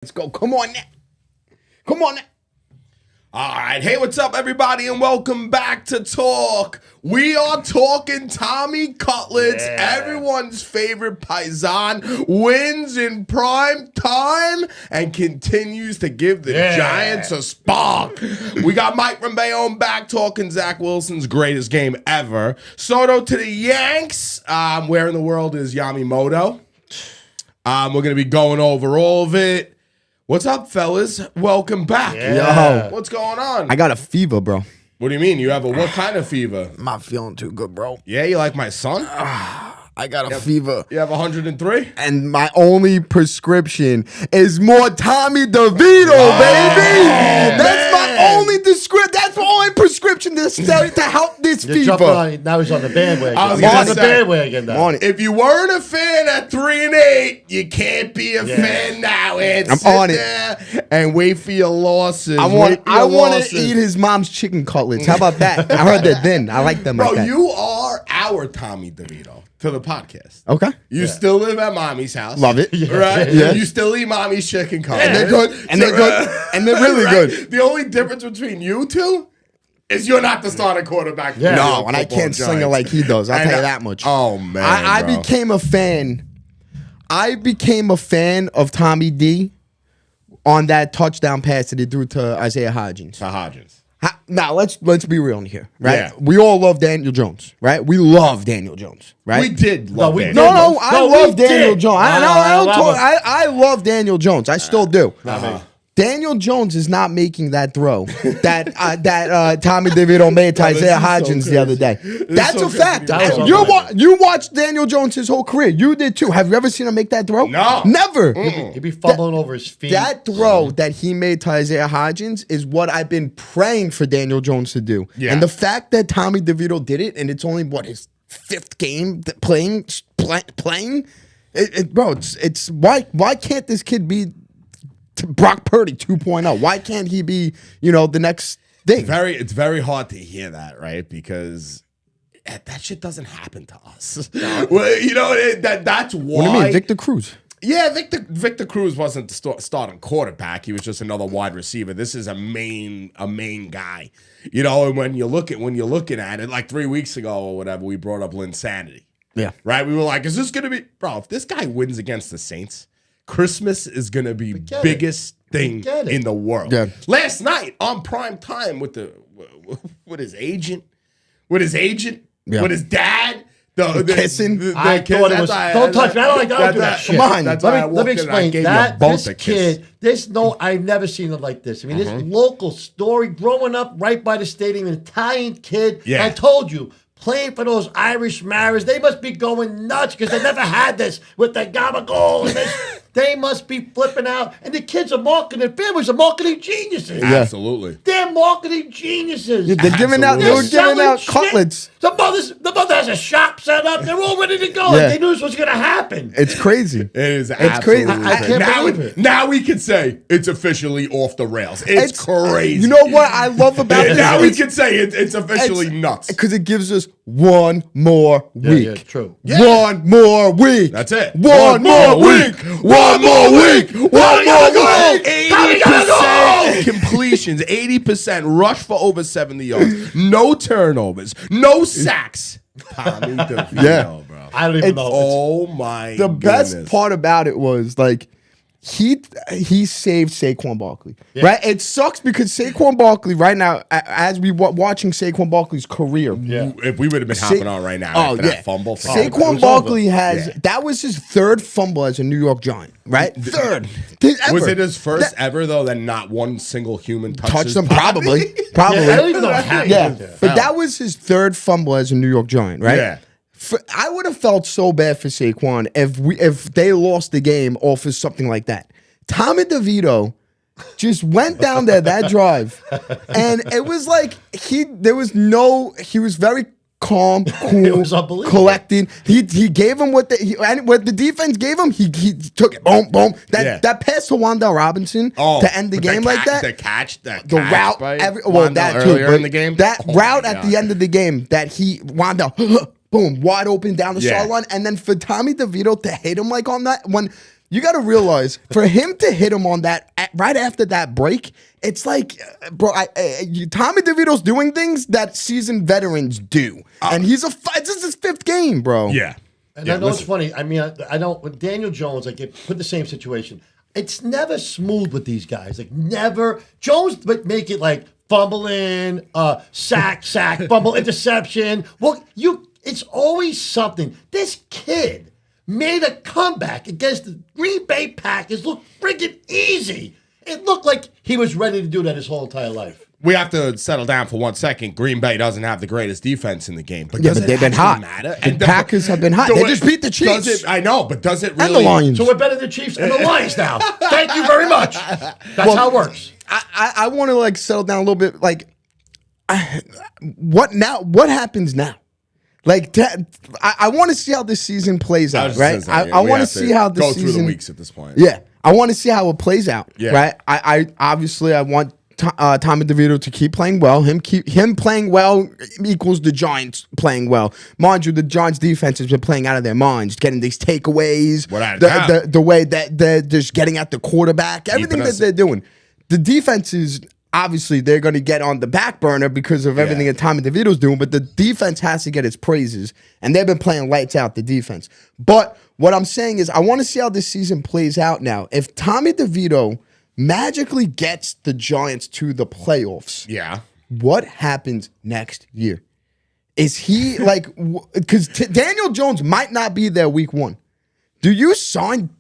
Let's go. Come on now. Come on now. All right. Hey, what's up, everybody, and welcome back to Talk. We are talking Tommy Cutlets. Everyone's favorite Paisan wins in prime time and continues to give the Giants a spark. We got Mike Rambeon back talking Zach Wilson's greatest game ever. Soto to the Yanks. Where in the world is Yamamoto? We're going to be going over all of it. What's up, fellas? Welcome back. Yo. What's going on? I got a fever, bro. What do you mean? You have what kind of fever? I'm not feeling too good, bro. Yeah, you like my son? I got a fever. You have 103? And my only prescription is more Tommy DeVito, baby. That's my only prescription necessary to help this fever. Now he's on the bandwagon. He's on the bandwagon now. If you weren't a fan at 3-8, you can't be a fan now. And I'm on it. There and wait for your losses. I want to eat his mom's chicken cutlets. How about that? I heard that then. I like them like that. Bro, you are our Tommy DeVito to the podcast. Okay. You still live at mommy's house. Love it. Right? Yeah. You still eat mommy's chicken cutlets. And they're good. And they're good. And they're really good. The only difference between you two is you're not the starting quarterback. Yeah. No, and I can't sling it like he does. I'll tell you that much. Oh, man. I bro. became a fan. I became a fan of Tommy D on that touchdown pass that he threw to Isaiah Hodgins. To Hodgins. Now let's be real in here, right? Yeah. We all love Daniel Jones, right? We love Daniel Jones, right? We did love we Daniel. did. No, I love Daniel Jones. No, I love Daniel Jones. I still do. Uh-huh. Daniel Jones is not making that throw that Tommy DeVito made to Isaiah Hodgins the other day. That's so a fact. crazy. You watched Daniel Jones his whole career. You did too. Have you ever seen him make that throw? No. Never. He'd be fumbling over his feet. That throw that he made to Isaiah Hodgins is what I've been praying for Daniel Jones to do. Yeah. And the fact that Tommy DeVito did it, and it's only his fifth game playing. Bro, it's why can't this kid be Brock Purdy 2.0? Why can't he be the next thing? It's very hard to hear that, right? Because that shit doesn't happen to us. Well, that's why. What do you mean, Victor Cruz? Yeah, Victor Cruz wasn't the starting quarterback. He was just another wide receiver. This is a main guy. And when you're looking at it, like 3 weeks ago or whatever, we brought up Linsanity. Yeah. Right? We were like, is this gonna be if this guy wins against the Saints, Christmas is gonna be biggest thing in the world. Yeah. Last night on prime time with his agent, with his dad. Kissing. I thought it was. Don't touch me. I don't do that shit. Come on. Let me explain that. This kid, I've never seen it like this. I mean, this local story, growing up right by the stadium, an Italian kid. Yeah. I told you, playing for those Irish Maras, they must be going nuts because they never had this with the gabagool and this. They must be flipping out. And the kids are marketing, families are marketing geniuses. Yeah. Absolutely. They're marketing geniuses. Yeah, they're giving out cutlets. The mother has a shop set up. They're all ready to go. Yeah. They knew this was going to happen. It's crazy. It is crazy. I can't believe it. Now we can say it's officially off the rails. It's crazy. You know what I love about this? Now we can say it's officially nuts. Because it gives us one more week. Yeah, true. Yeah. One more week. That's it. One more week. One more week. One more week. 80% completions, 80% rush for over 70 yards, no turnovers, no sacks. Tommy DeVito, bro. I don't even know. Oh my! The best goodness. part about it was he saved Saquon Barkley, right? It sucks because Saquon Barkley right now, as we watching Saquon Barkley's career, If we would have been hopping on right now after that fumble, Saquon Barkley that was his third fumble as a New York Giant, right? Third. Was it his first ever though? That not one single human touched him? his body? Probably. I don't even know what happened. Yeah, but that was his third fumble as a New York Giant, right? Yeah. I would have felt so bad for Saquon if they lost the game off of something like that. Tommy DeVito just went down there that drive, and it was like he was very calm, cool, collected. He gave him what the defense gave him. He took it. Boom, boom. That pass to Wandale Robinson to end the game like that. The route. That too. Earlier in the game. That route at the end of the game that he Wandale. Boom, wide open down the sideline. And then for Tommy DeVito to hit him like on that, when You got to realize for him to hit him on that right after that break, it's like, bro, Tommy DeVito's doing things that seasoned veterans do, and this is his 5th game, bro. Yeah. And I know it's funny. I mean, I don't. With Daniel Jones, like put the same situation. It's never smooth with these guys. Like never. Jones would make it like fumbling, sack, fumble, interception. Well, it's always something. This kid made a comeback against the Green Bay Packers. Look friggin' easy. It looked like he was ready to do that his whole entire life. We have to settle down for 1 second. Green Bay doesn't have the greatest defense in the game. But Yeah, but they've been hot. The Packers have been hot. They just beat the Chiefs. I know, but does it really? And the Lions. So we're better than the Chiefs and the Lions now. Thank you very much. That's how it works. I want to like settle down a little bit. Like, what now? What happens now? Like, I want to see how this season plays out, right? I want to see how the go season through the weeks at this point. Yeah, I want to see how it plays out. Yeah. Right. I obviously I want Tommy DeVito to keep playing well. Him playing well equals the Giants playing well. Mind you, the Giants defense has been playing out of their minds, getting these takeaways. The way that they're just getting at the quarterback, everything that they're doing. The defense is obviously they're going to get on the back burner because of everything that Tommy DeVito's doing, but the defense has to get its praises, and they've been playing lights out, the defense. But what I'm saying is I want to see how this season plays out now. If Tommy DeVito magically gets the Giants to the playoffs, what happens next year? Is he like, because Daniel Jones might not be there week 1. Do you sign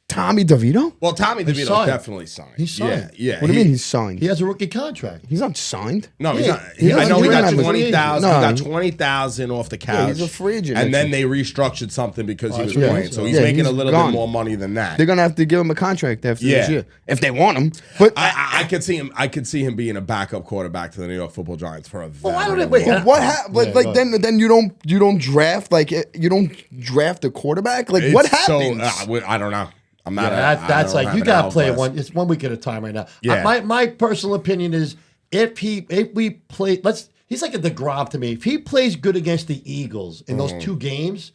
Tommy DeVito? Well, Tommy DeVito definitely signed. He's signed. Yeah. What do you mean he's signed? He has a rookie contract. He's not signed. No, he's not. He I know he got doesn't have 20,000. No. He got 20,000 off the couch. he's a free agent And next then they restructured something because he was yeah. playing. So he's Yeah, making he's a little gone. bit more money than that. They're gonna have to give him a contract after Yeah. this year if they want him. But I could see him. I could see him being a backup quarterback to the New York Football Giants for a very why don't they long wait? time. what happened? Like then you don't draft you don't draft a quarterback. Like what It's so, happens? I don't know. I'm not. That's like you got to play one. one. It's 1 week at a time right now. Yeah. My personal opinion is if we play, he's like a DeGrom to me. If he plays good against the Eagles in those 2 games,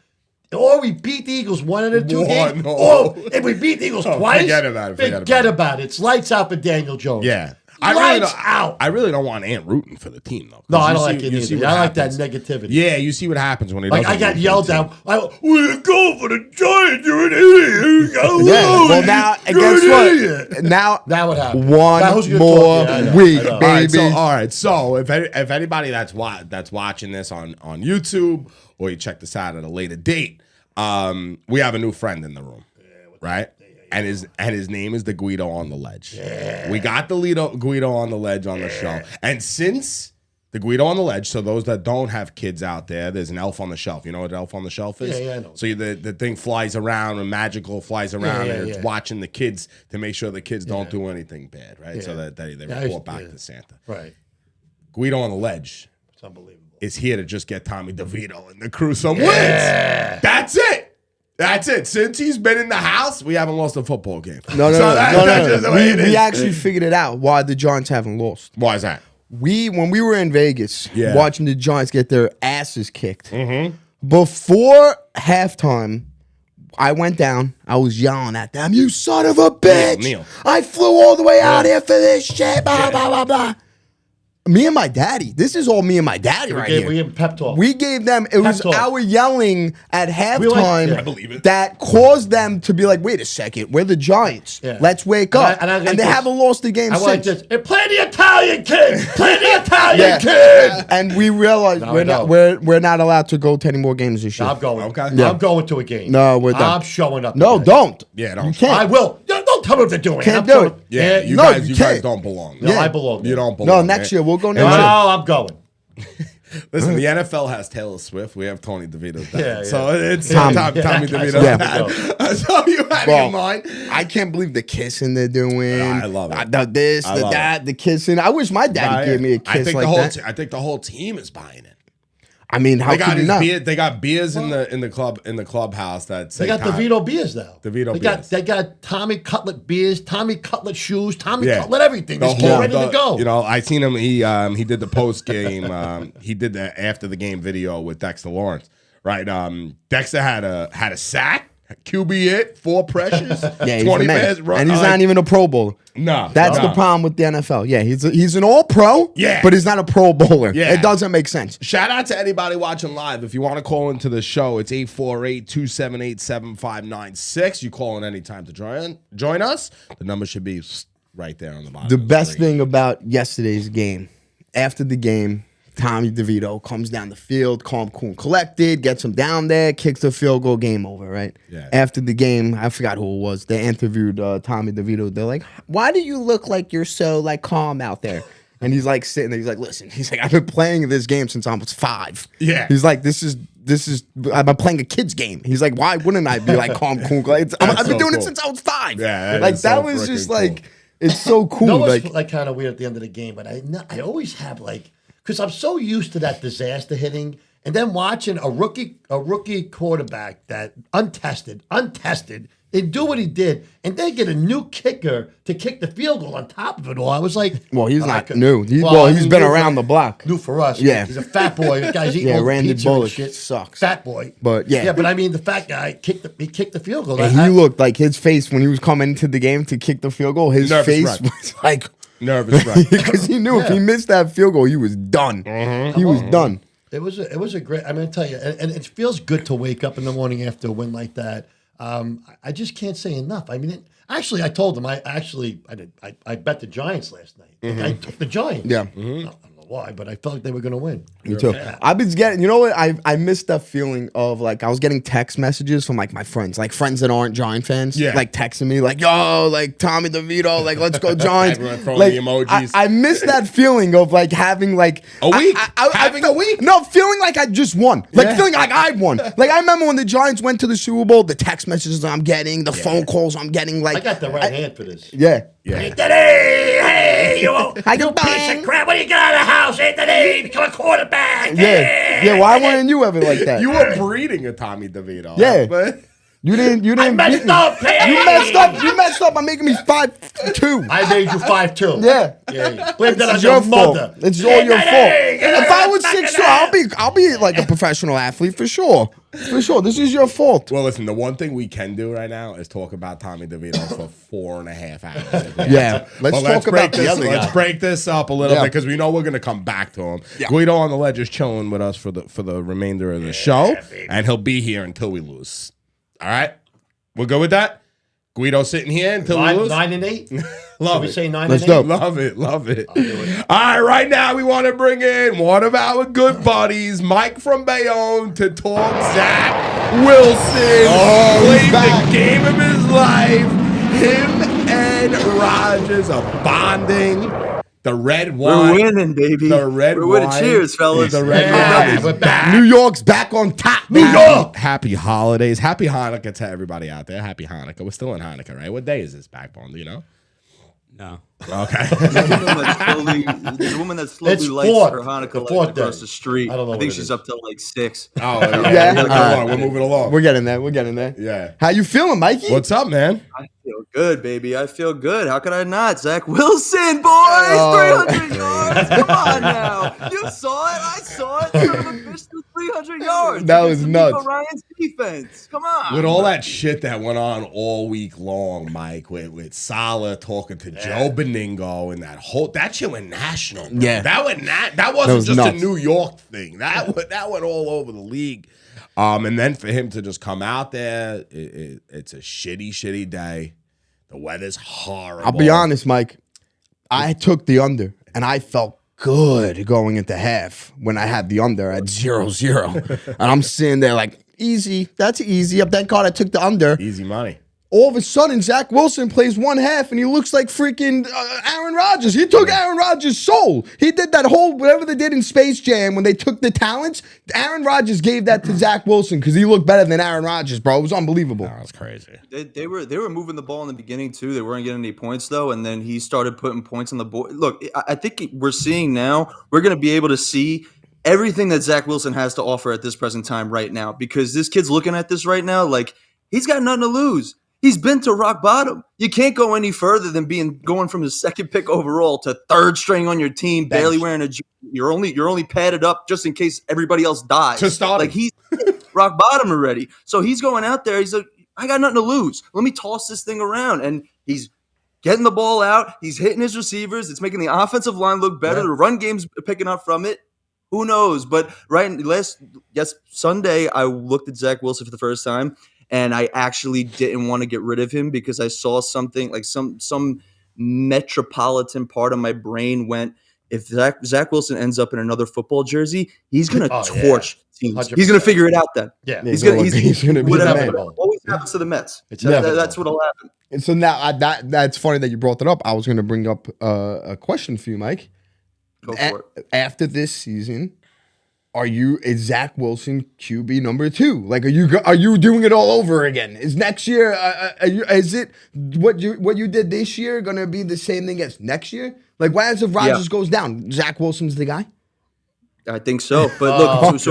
or we beat the Eagles 1 out of 2 games, or if we beat the Eagles twice, forget about it. Forget about it. It's lights out for Daniel Jones. Yeah. Lights out. I really don't want Ant rooting for the team though. No, I don't like it either. I like that negativity. Yeah, you see what happens when he doesn't. Like I got root for yelled the team. down. We're going for the Giants. You're an idiot. Yeah. Well, now and guess what? Now That would happen. One Now who's gonna more talk? Yeah, I know, week, I know. baby. All right. So if anybody that's watching this on YouTube or you check this out at a later date, we have a new friend in the room, right? And his name is the Guido on the Ledge. Yeah. We got the Guido on the Ledge on the show. And since the Guido on the Ledge, so those that don't have kids out there, there's an elf on the shelf. You know what an elf on the shelf is? Yeah, I know. So the thing flies around and magical flies around and it's watching the kids to make sure the kids don't do anything bad, right? So that they report back to Santa. Right. Guido on the Ledge It's unbelievable. is here to just get Tommy DeVito and the crew some wins. That's it. That's it. Since he's been in the house, we haven't lost a football game. No. That's just the way it is. We actually figured it out why the Giants haven't lost. Why is that? When we were in Vegas Yeah. watching the Giants get their asses kicked, before halftime, I went down. I was yelling at them, "You son of a bitch! Neil. I flew all the way out here for this shit." Blah blah blah blah. Me and my daddy. This is all me and my daddy right here. We gave him pep talk. We gave them, it was talk. our yelling at halftime I believe it. that caused them to be like, wait a second, we're the Giants. Yeah. Let's wake And up. I And like they this. haven't lost the game I like since. this. And play the Italian kid. Play the Italian Yeah. kid. And we realized No, we're not allowed to go to any more games this year. I'm going. Okay. Yeah. I'm going to a game. No, we're done. I'm showing up. No, today. don't. Yeah, don't. You can't. I will. Don't tell me what they're doing. Can't I'm do showing it. up. Yeah, you No, guys you guys can't. don't belong. No, Yeah. I belong. You don't belong. No, next year. We'll go next No, year. I'm going. Listen, the NFL has Taylor Swift. We have Tony DeVito's dad. Yeah, yeah. So it's Tommy. Tommy DeVito's Yeah. dad. So you had Bro, in mind. I can't believe the kissing they're doing. I love it. The this, I the love that, the kissing. I wish my dad gave me a kiss like that. I think the whole team is buying it. I mean, how They got could you not? they got beers in the clubhouse that say They got DeVito beers now. DeVito beers. They got Tommy Cutlet beers, Tommy Cutlet shoes, Tommy Cutlet everything. The This kid whole- ready to go. You know, I seen him. He did the post game. He did the after the game video with Dexter Lawrence. Right. Dexter had a sack QB it, 4 pressures, Yeah, he's 20 the man. pass run. And he's not even a Pro Bowler. No. That's the problem with the NFL. Yeah, he's an all-pro, Yeah. but he's not a Pro Bowler. Yeah. It doesn't make sense. Shout out to anybody watching live. If you want to call into the show, it's 848-278-7596. You call in anytime to join us. The number should be right there on the bottom. The best thing about yesterday's game, after the game, Tommy DeVito comes down the field, calm, cool, and collected, gets him down there, kicks the field goal, game over, right? Yeah. After the game, I forgot who it was. They interviewed Tommy DeVito. They're like, why do you look like you're so like calm out there? And he's like sitting there. He's like, listen, he's like, I've been playing this game since I was 5. Yeah. He's like, this is I've been playing a kid's game. He's like, why wouldn't I be like calm, cool? I've been so doing it cool. since I was 5. Yeah, like is that so was just freaking like, cool. it's so cool. No, it's like like kind of weird at the end of the game, but I always have like, because I'm so used to that disaster hitting, and then watching a rookie quarterback that untested, and do what he did, and then get a new kicker to kick the field goal on top of it all. I was like, well, he's I not could- new. He's I mean, been new around for- the block. New for us. Yeah. He's a fat boy. The guy's eating Yeah, all the Randy pizza and Bullock shit. sucks. Fat boy. But, yeah. Yeah, but I mean, the fat guy kicked the field goal. And he looked like his face when he was coming into the game to kick the field goal. His Nervous face wreck. was like, Nervous, right? because he knew if he missed that field goal, he was done. He was done. It was a great. I'm gonna tell you, and it feels good to wake up in the morning after a win like that. I just can't say enough. I mean, actually, I told him I bet the Giants last night. Like, I took the Giants. Yeah. I don't know why, but I felt like they were gonna win. Me too. I was getting, you know what? I missed that feeling of like I was getting text messages from like my friends that aren't Giant fans, Yeah. like texting me like, "Yo, like Tommy DeVito, like let's go Giants." Everyone throwing like, the emojis. I missed that feeling of like having like A week? I Having a week? No, feeling like I just won, like Yeah. feeling like I won. Like I remember when the Giants went to the Super Bowl, the text messages I'm getting, the phone calls I'm getting, like I got the right hand for this. yeah. Yeah. Hey, you How you you piece doing? of crap! What do you got in the house, Anthony? Become a quarterback. Yeah. Why weren't you ever like that? You were breeding a Tommy DeVito. Yeah. But You didn't I beat messed me. up. Hey. You messed up by making me 5'2". I made you 5'2". Yeah. Yeah. Blame that on It's your your fault. mother. It's all your fault. Hey, If I was back it 6'2", up. I'll be like a professional athlete for sure. For sure. This is your fault. well, listen. The one thing we can do right now is talk about Tommy DeVito for 4.5 hours. Yeah. Let's But talk about the other Let's guy. break this up a little Yeah. bit because we know we're gonna come back to him. Yeah. Guido on the ledge is chilling with us for the remainder of the show, baby. and he'll be here until we lose. All right, we're good with that. Guido sitting here until we lose. 9 and 8. Love Should we it. say 9 Let's and 8? do it. Love it. All right, right now we want to bring in one of our good buddies, Mike from Bayonne, to talk Zach Wilson. Oh, he's Played back. the game of his life. Him and Rodgers are bonding. The red wine. We're winning, baby. The red We're winning. wine. Cheers, fellas. The red Yeah, wine. we're back. New York's back on top. New York. Happy holidays. Happy Hanukkah to everybody out there. Happy Hanukkah. We're still in Hanukkah, right? What day is this, Backbone? Do you know? No. Okay. There's a woman that slowly It's lights fourth. her The Hanukkah fourth lights across day. the street. I don't know I what think it she's is. up till like 6. Oh, Yeah. We're moving All right. along. We're moving along. We're getting there. We're getting there. Yeah. How you feeling, Mikey? What's up, man? I feel good, baby. I feel good. How could I not? Zach Wilson, boys! 300 yards. Come on now. You saw it. I saw it. Son of a bitch threw 300 yards. That against was D'Amico nuts. Ryan's defense. Come on. With all that shit that went on all week long, Mike, with Salah talking to Joe Beningo and that shit went national. Bro. Yeah. That wasn't was just nuts. a New York thing. That went all over the league. And then for him to just come out there, it's a shitty day. The weather's horrible. I'll be honest, Mike. I took the under, and I felt good going into half when I had the under at 0-0. And I'm sitting there like, easy. That's easy. Thank God I took the under. Easy money. All of a sudden, Zach Wilson plays one half, and he looks like freaking Aaron Rodgers. He took Aaron Rodgers' soul. He did that whole, whatever they did in Space Jam when they took the talents. Aaron Rodgers gave that to Zach Wilson because he looked better than Aaron Rodgers, bro. It was unbelievable. That was crazy. They were moving the ball in the beginning too. They weren't getting any points though, and then he started putting points on the board. Look, I think we're seeing now. We're going to be able to see everything that Zach Wilson has to offer at this present time right now, because this kid's looking at this right now like he's got nothing to lose. He's been to rock bottom. You can't go any further than going from the second pick overall to third string on your team, barely wearing a jersey. You're only padded up just in case everybody else dies. To start like him. he's rock bottom already. So he's going out there. I got nothing to lose. Let me toss this thing around. And he's getting the ball out. He's hitting his receivers. It's making the offensive line look better. The run game's picking up from it. Who knows? But Sunday, I looked at Zach Wilson for the first time, and I actually didn't want to get rid of him because I saw something like some metropolitan part of my brain went, if Zach Wilson ends up in another football jersey, he's going to torch teams. 100%. He's going to figure it out then. Yeah. He's going to be whatever. It always happens to the Mets. That's what'll happen. And so now that's funny that you brought that up. I was going to bring up a question for you, Mike. Go for it. After this season, is Zach Wilson QB number 2? Like, are you doing it all over again? Is next year? Is it what you did this year going to be the same thing as next year? Like, what happens if Rodgers goes down? Zach Wilson's the guy. I think so, but look,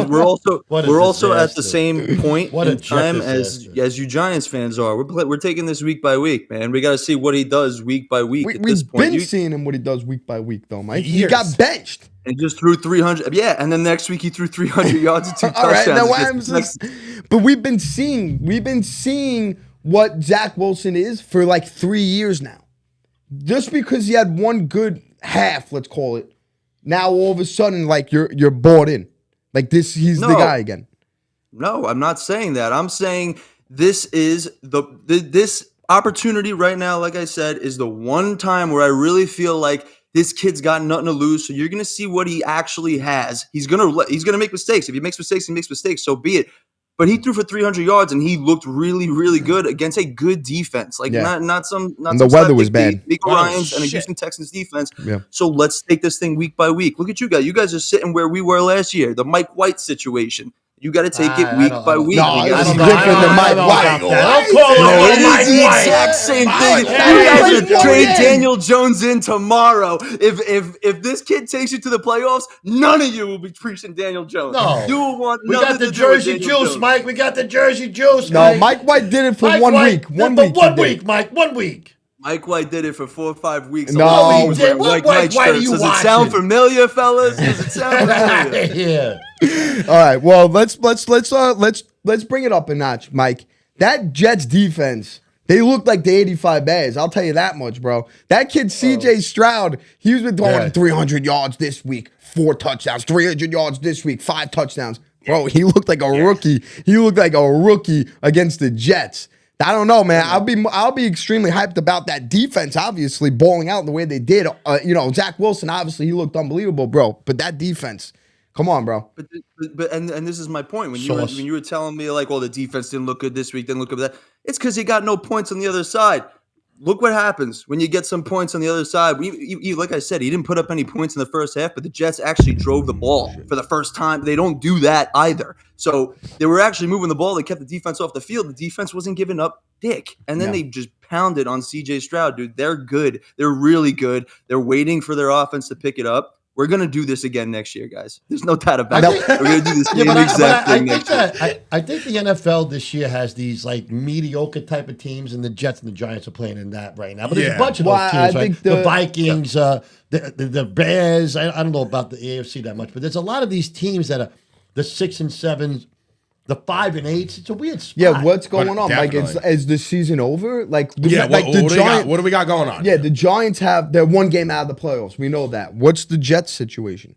we're also at the same point in time as you Giants fans are. We're taking this week by week, man. We got to see what he does week by week. At this point, we've been seeing him what he does week by week, though, Mike. He got benched and just threw 300. Yeah, and then next week he threw 300 yards and 2 touchdowns. All right, but we've been seeing what Zach Wilson is for like 3 years now. Just because he had one good half, let's call it. Now all of a sudden, like you're bought in, like he's the guy again. No, I'm not saying that. I'm saying this is this opportunity right now. Like I said, is the one time where I really feel like this kid's got nothing to lose. So you're gonna see what he actually has. He's gonna make mistakes. If he makes mistakes, he makes mistakes. So be it. But he threw for 300 yards and he looked really, really good against a good defense. Like not some. And the weather was bad. Nico Ryans and a Houston Texans defense. Yeah. So let's take this thing week by week. Look at you guys. You guys are sitting where we were last year. The Mike White situation. You got to take it week by week. No, it's different than Mike White. Don't call it is the exact same thing. You guys would trade Daniel Jones in tomorrow. If this kid takes you to the playoffs, none of you will be preaching Daniel Jones. No. You will want we got the Jersey juice, Mike. We got the Jersey juice. No, Mike White did it for 1 week. 1 week. Mike. 1 week. Mike White did it for 4 or 5 weeks. No, he did. What White are you Does watching? it sound familiar, fellas? Does it sound familiar? Yeah. All right. Well, let's bring it up a notch, Mike. That Jets defense, they look like the 85 Bears. I'll tell you that much, bro. That kid CJ Stroud, he's been throwing 300 yards this week, 4 touchdowns, 300 yards this week, 5 touchdowns. Bro, he looked like a rookie. He looked like a rookie against the Jets. I don't know, man. I'll be extremely hyped about that defense, obviously, balling out the way they did. Zach Wilson, obviously, he looked unbelievable, bro. But that defense, come on, bro. But this is my point. When you were telling me, like, the defense didn't look good this week, didn't look good that, it's because he got no points on the other side. Look what happens when you get some points on the other side. Like I said, he didn't put up any points in the first half, but the Jets actually drove the ball for the first time. They don't do that either. So they were actually moving the ball. They kept the defense off the field. The defense wasn't giving up dick. And then they just pounded on CJ Stroud, dude. They're good. They're really good. They're waiting for their offense to pick it up. We're going to do this again next year, guys. There's no doubt about it. We're going to do the same exact thing next year. I think the NFL this year has these like mediocre type of teams, and the Jets and the Giants are playing in that right now. But there's a bunch of those teams, right? The Vikings, the Bears. I don't know about the AFC that much, but there's a lot of these teams that are the 6 and 7, the 5 and 8. It's a weird spot. Yeah, what's going on? Like, is the season over? Like, what do we got going on? Yeah, the Giants they're 1 game out of the playoffs. We know that. What's the Jets situation?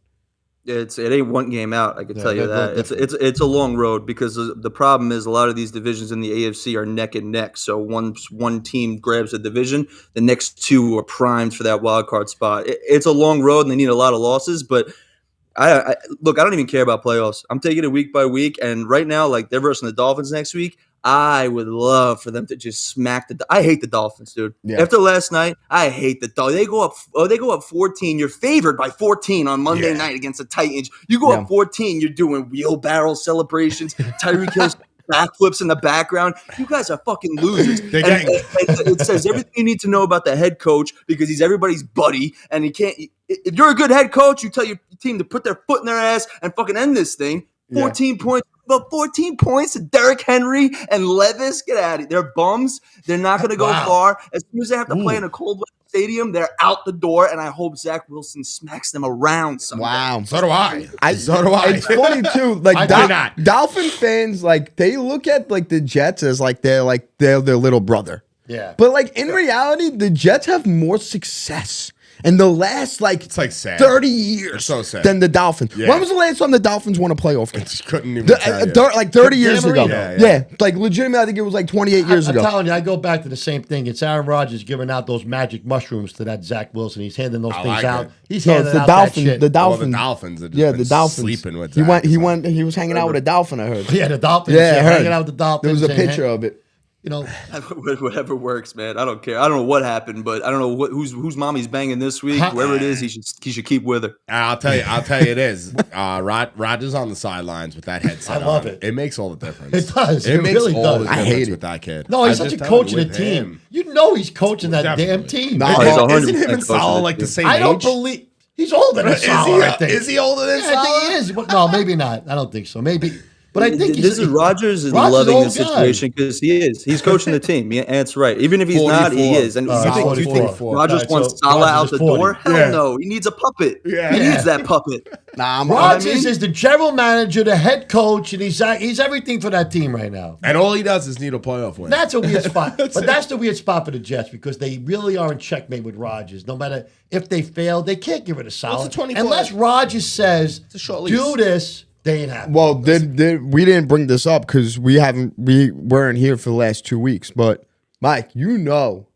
It ain't 1 game out. I can tell you that. It's a long road because the problem is a lot of these divisions in the AFC are neck and neck. So once one team grabs a division, the next 2 are primed for that wild card spot. It's a long road and they need a lot of losses, but. I don't even care about playoffs. I'm taking it week by week, and right now, like they're versus the Dolphins next week. I would love for them to just smack I hate the Dolphins, dude. Yeah. After last night, I hate the Dolphins. They go up 14. You're favored by 14 on Monday night against the Titans. You go up 14. You're doing wheelbarrow celebrations. Tyreek Hill's backflips in the background. You guys are fucking losers. And it says everything you need to know about the head coach because he's everybody's buddy, and he can't. If you're a good head coach, you tell your team to put their foot in their ass and fucking end this thing. 14 points. But 14 points to Derrick Henry and Levis, get out of here. They're bums. They're not going to go far. As soon as they have to play in a cold weather stadium, they're out the door, and I hope Zach Wilson smacks them around Sunday. Wow. So do I. So do I. It's funny too. Like I do not. Dolphin fans, like they look at like the Jets as like they're their little brother. Yeah. But like in reality, the Jets have more success in the last It's like sad. 30 years It's so sad. than the Dolphins. Yeah. When was the last time the Dolphins won a playoff game? Just couldn't even tell you. Like 30 years ago. Yeah. Like legitimately, I think it was like 28 years I'm ago. telling you, I go back to the same thing. It's Aaron Rodgers giving out those magic mushrooms to that Zach Wilson. He's handing those I things like out. it. He's No, handing it's the out that Dolphins. shit. The Well, Dolphins. the Dolphins. Have just Yeah, been the Dolphins. sleeping with He Zach. went. He was hanging out with a dolphin. I heard. Yeah, the Dolphins. Yeah, I heard. hanging out with the Dolphins. There was a and, picture of it. You know, Whatever works, man. I don't care. I don't know what happened, but I don't know whose mommy's banging this week. Whoever it is, he should keep with her. I'll tell you it is. Rodgers on the sidelines with that headset I love on. it. It makes all the difference. It does. It makes really all does. the I difference hate it. with that kid. no, he's I'm such a just coach telling in you, a with team. him. You know he's coaching that Definitely. damn team. No, Isn't he's 100% isn't him and coaching Salah that like the team. same I don't age? believe he's older than Salah. I think. Is he older than Yeah, I Salah? think he is. No, maybe not. I don't think so. Maybe, but I think This is Rodgers is Rodgers loving old the guy. situation because he is. He's coaching the team. Yeah, that's right. Even if he's not, he 44. is. And All you right, think, do you 44. think Rodgers All right, wants so Salah Rodgers out is the 40. door? Hell Yeah. no. He needs a puppet. Yeah. He Yeah. needs that puppet. Nah, Rodgers is the general manager, the head coach, and he's everything for that team right now. And all he does is need a playoff win. That's a weird spot. That's the weird spot for the Jets because they really are in checkmate with Rodgers. No matter if they fail, they can't get rid of Salah. It's a 24 Unless Rodgers says, a short do lease. this, they ain't happy. Well, we didn't bring this up because we weren't here for the last 2 weeks. But Mike, you know,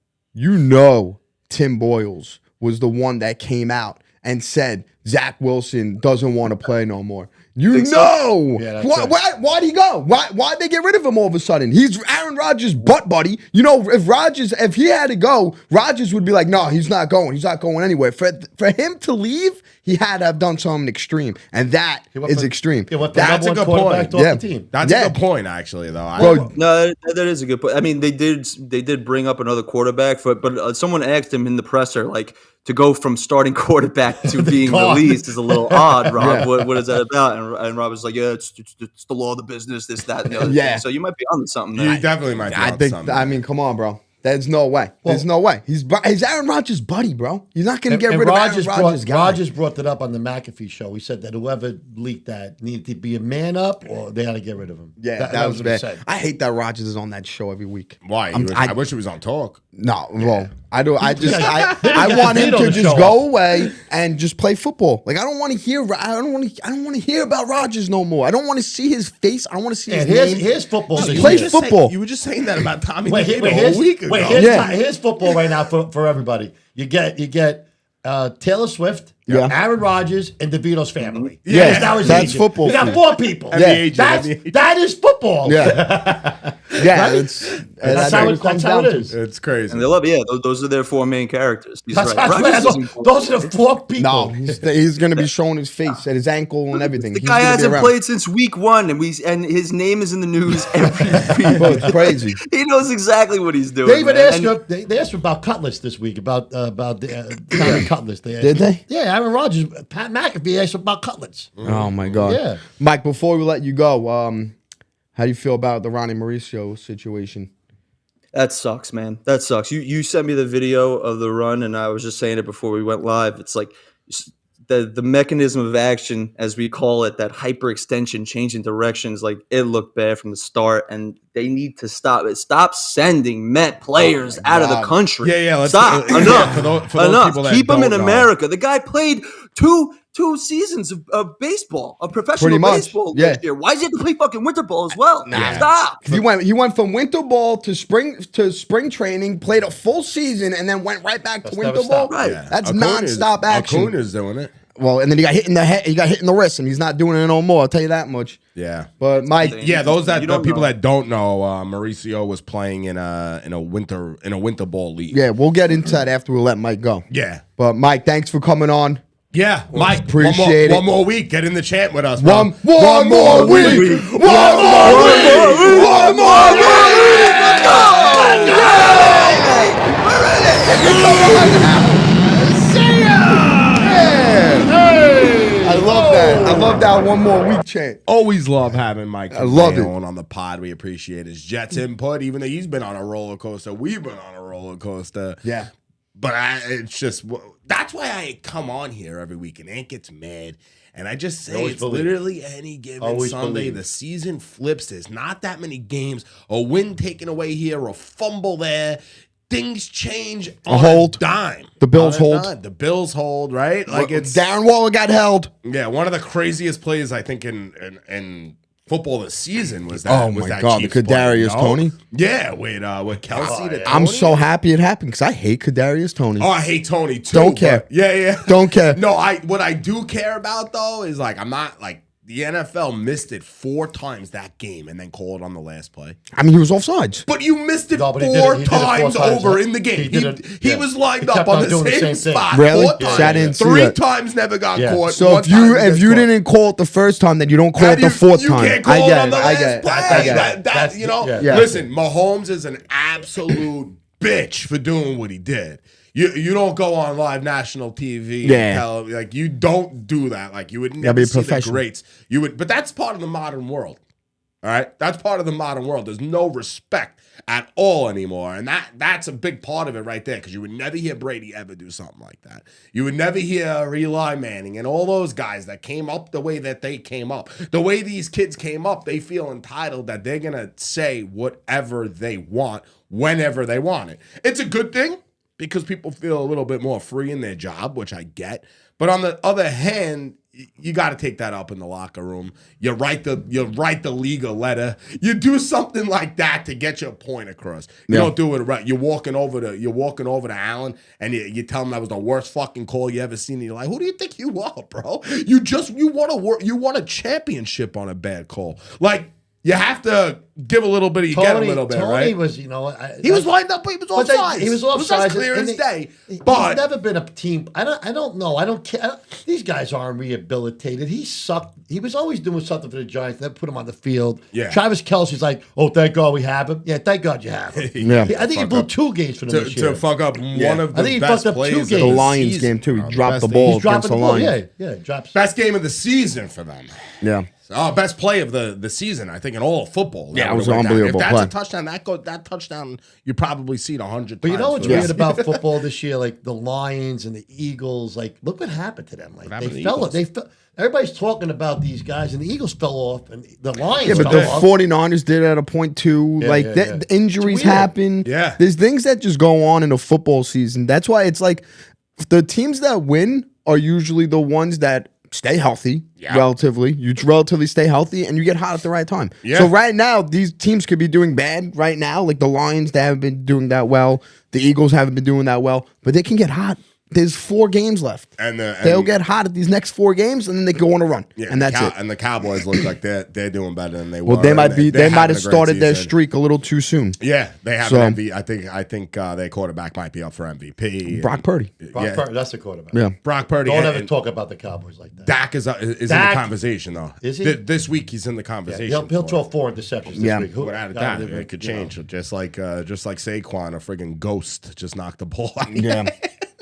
Tim Boyles was the one that came out and said Zach Wilson doesn't want to play no more. You know. Yeah, that's Why'd he go? Why'd they get rid of him all of a sudden? He's Aaron Rodgers' butt buddy. You know, if he had to go, Rodgers would be like, no, he's not going. He's not going anywhere. For him to leave, he had to have done something extreme. And that is extreme. That's a good point. The team. That's a good point, actually, though. Bro, No, that is a good point. I mean, they did bring up another quarterback, but someone asked him in the presser, like, to go from starting quarterback to being released is a little odd, Rob. Yeah. What is that about? And Rob was like, yeah, it's the law of the business, this, that, and the other Yeah. thing. So you might be on something You there. definitely might be I on think. something. I mean, come on, bro. There's no way. There's no way. He's Aaron Rodgers' buddy, bro. He's not going to get rid of Aaron Rodgers' guy. Rodgers brought it up on the McAfee show. He said that whoever leaked that needed to be a man up or they had to get rid of him. Yeah, that was what he bad. said. I hate that Rodgers is on that show every week. Why? I wish he was on Talk. No, well, I do. I just got I want him Devito to to just show go away and just play football. Like I don't want to hear. I don't want to hear about Rodgers no more. I don't want to see his face. I don't want to see Yeah, his name. here's football. Just this play year. football. You were just saying that about Tommy Wait, DeVito a week ago. here's football right now for everybody. You get Taylor Swift, Yeah. Aaron Rodgers, and DeVito's family. Yeah, Because that was that's agent. football You got for you. 4 people. Every agent. That is football. Yeah, yeah. Right? That's how what it comes that's how down it to. is. It's crazy. And they love, those are their 4 main characters. He's That's right. right. Rodgers is Those are the 4 people. No, he's going to be showing his face and his ankle and everything. The He's guy gonna be hasn't around. played since week 1, and his name is in the news every week. Bro, it's crazy. He knows exactly what he's doing. They even man. asked And- you. They asked you about Cutlass this week about Tommy Cutlass. They asked Did you. they? Yeah, Aaron Rodgers, Pat McAfee asked about Cutlets. Oh my God. Yeah. Mike, before we let you go, how do you feel about the Ronnie Mauricio situation? That sucks, man. That sucks. You sent me the video of the run, and I was just saying it before we went live. It's like the mechanism of action, as we call it, that hyperextension, changing directions, like it looked bad from the start, and they need to stop it. Stop sending Met players out of the country. Yeah. Let's Stop. yeah, Enough. for those Enough. people that Keep him in don't know. America. The guy played two seasons of baseball, of professional Pretty much, baseball yeah. last year. Why does he have to play fucking winter ball as well? Nah. Stop. He went from winter ball to spring training, played a full season, and then went right back to That's winter never ball. stopped. Right. Yeah. That's Acuna's- nonstop action. Acuna's doing it. Well, and then he got hit in the head. He got hit in the wrist, and he's not doing it no more. I'll tell you that much. Yeah. But Mike, Yeah, those You the don't people know. that don't know, Mauricio was playing in a winter ball league. yeah, we'll get into that after we let Mike go. Yeah. But Mike, thanks for coming on. Yeah, Mike. Appreciate it. One more week. Get in the chant with us. Bro. One more week. One more week. One more week. See ya. I love that. I love that one more week chant. Always love having Mike love it. on the pod. We appreciate his Jets input, even though he's been on a roller coaster. We've been on a roller coaster. Yeah. But it's just, that's why I come on here every week and Ant gets mad. And I just say it's literally any given Sunday. The season flips. There's not that many games. A win taken away here, a fumble there. Things change on a dime. The Bills hold. The Bills hold, right? Like it's Darren Waller got held. Yeah, one of the craziest plays I think in football this season was that. Oh my God, the Kadarius Toney. Yeah, with Kelsey. To I'm Toney. so happy it happened because I hate Kadarius Toney. Oh, I hate Toney too. Don't care. Yeah. Don't care. No, what I do care about though is like I'm not like the NFL missed it 4 times that game and then called on the last play. I mean, he was offsides. But you missed it No, but 4 he did it times 4 times. over in the game. He was lined up on the same spot. Really? 4 times. I didn't see 3 that. times never got caught. So if you didn't call it the first time, then you don't call it the 4th you time. Can't call I it get on it. the I last get it. play. I get it. That, you know, listen, Mahomes is an absolute bitch for doing what he did. You don't go on live national TV and tell like you don't do that. Like you would never see the greats. You would, but that's part of the modern world. All right, that's part of the modern world. There's no respect at all anymore, and that's a big part of it right there. Because you would never hear Brady ever do something like that. You would never hear Eli Manning and all those guys that came up the way that they came up. The way these kids came up, they feel entitled that they're gonna say whatever they want whenever they want it. It's a good thing, because people feel a little bit more free in their job, which I get. But on the other hand, you got to take that up in the locker room. You write the league a letter. You do something like that to get your point across. You don't do it right. You're walking over to Allen and you tell him that was the worst fucking call you ever seen in your life. Who do you think you are, bro? You want a championship on a bad call. Like, you have to give a little bit, you get a little bit, right? Tony was, he was lined up, but he was offside. He was offside. It was clear as day. But he's never been a team. I don't know. I don't care. These guys aren't rehabilitated. He sucked. He was always doing something for the Giants. They put him on the field. Yeah. Travis Kelce's like, oh, thank God we have him. Yeah, thank God you have him. I think he blew 2 games for them this year. To fuck up one of the best plays. The Lions game too. He dropped the ball against the Lions. Yeah, drops. Best game of the season for them. Yeah. Best play of the season, I think, in all of football. Yeah, it was an unbelievable play. If that's play. a touchdown, that touchdown, you probably see it 100 times. But you know what's weird about football this year? Like the Lions and the Eagles, like look what happened to them. Like they fell. Everybody's talking about these guys, and the Eagles fell off, and the Lions but fell the off. 49ers did at a point too. Injuries happen. Yeah. There's things that just go on in a football season. That's why it's like the teams that win are usually the ones that stay healthy, relatively. You relatively stay healthy, and you get hot at the right time. Yeah. So right now, these teams could be doing bad right now. Like the Lions, they haven't been doing that well. The Eagles haven't been doing that well. But they can get hot. There's 4 games left. And they'll get hot at these next 4 games, and then they go on a run. Yeah, and that's it. And the Cowboys look like they're doing better than they were. Well, they might have started their streak a little too soon. Yeah, they have an MVP. I think their quarterback might be up for MVP. Brock Purdy. Brock Purdy, that's the quarterback. Yeah, Brock Purdy. Don't ever talk about the Cowboys like that. Dak is in the conversation though. Is he? This week he's in the conversation. Yeah, he'll throw 4 interceptions this week. Without a doubt, it could change. Just like Saquon, a friggin' ghost, just knocked the ball out. Yeah.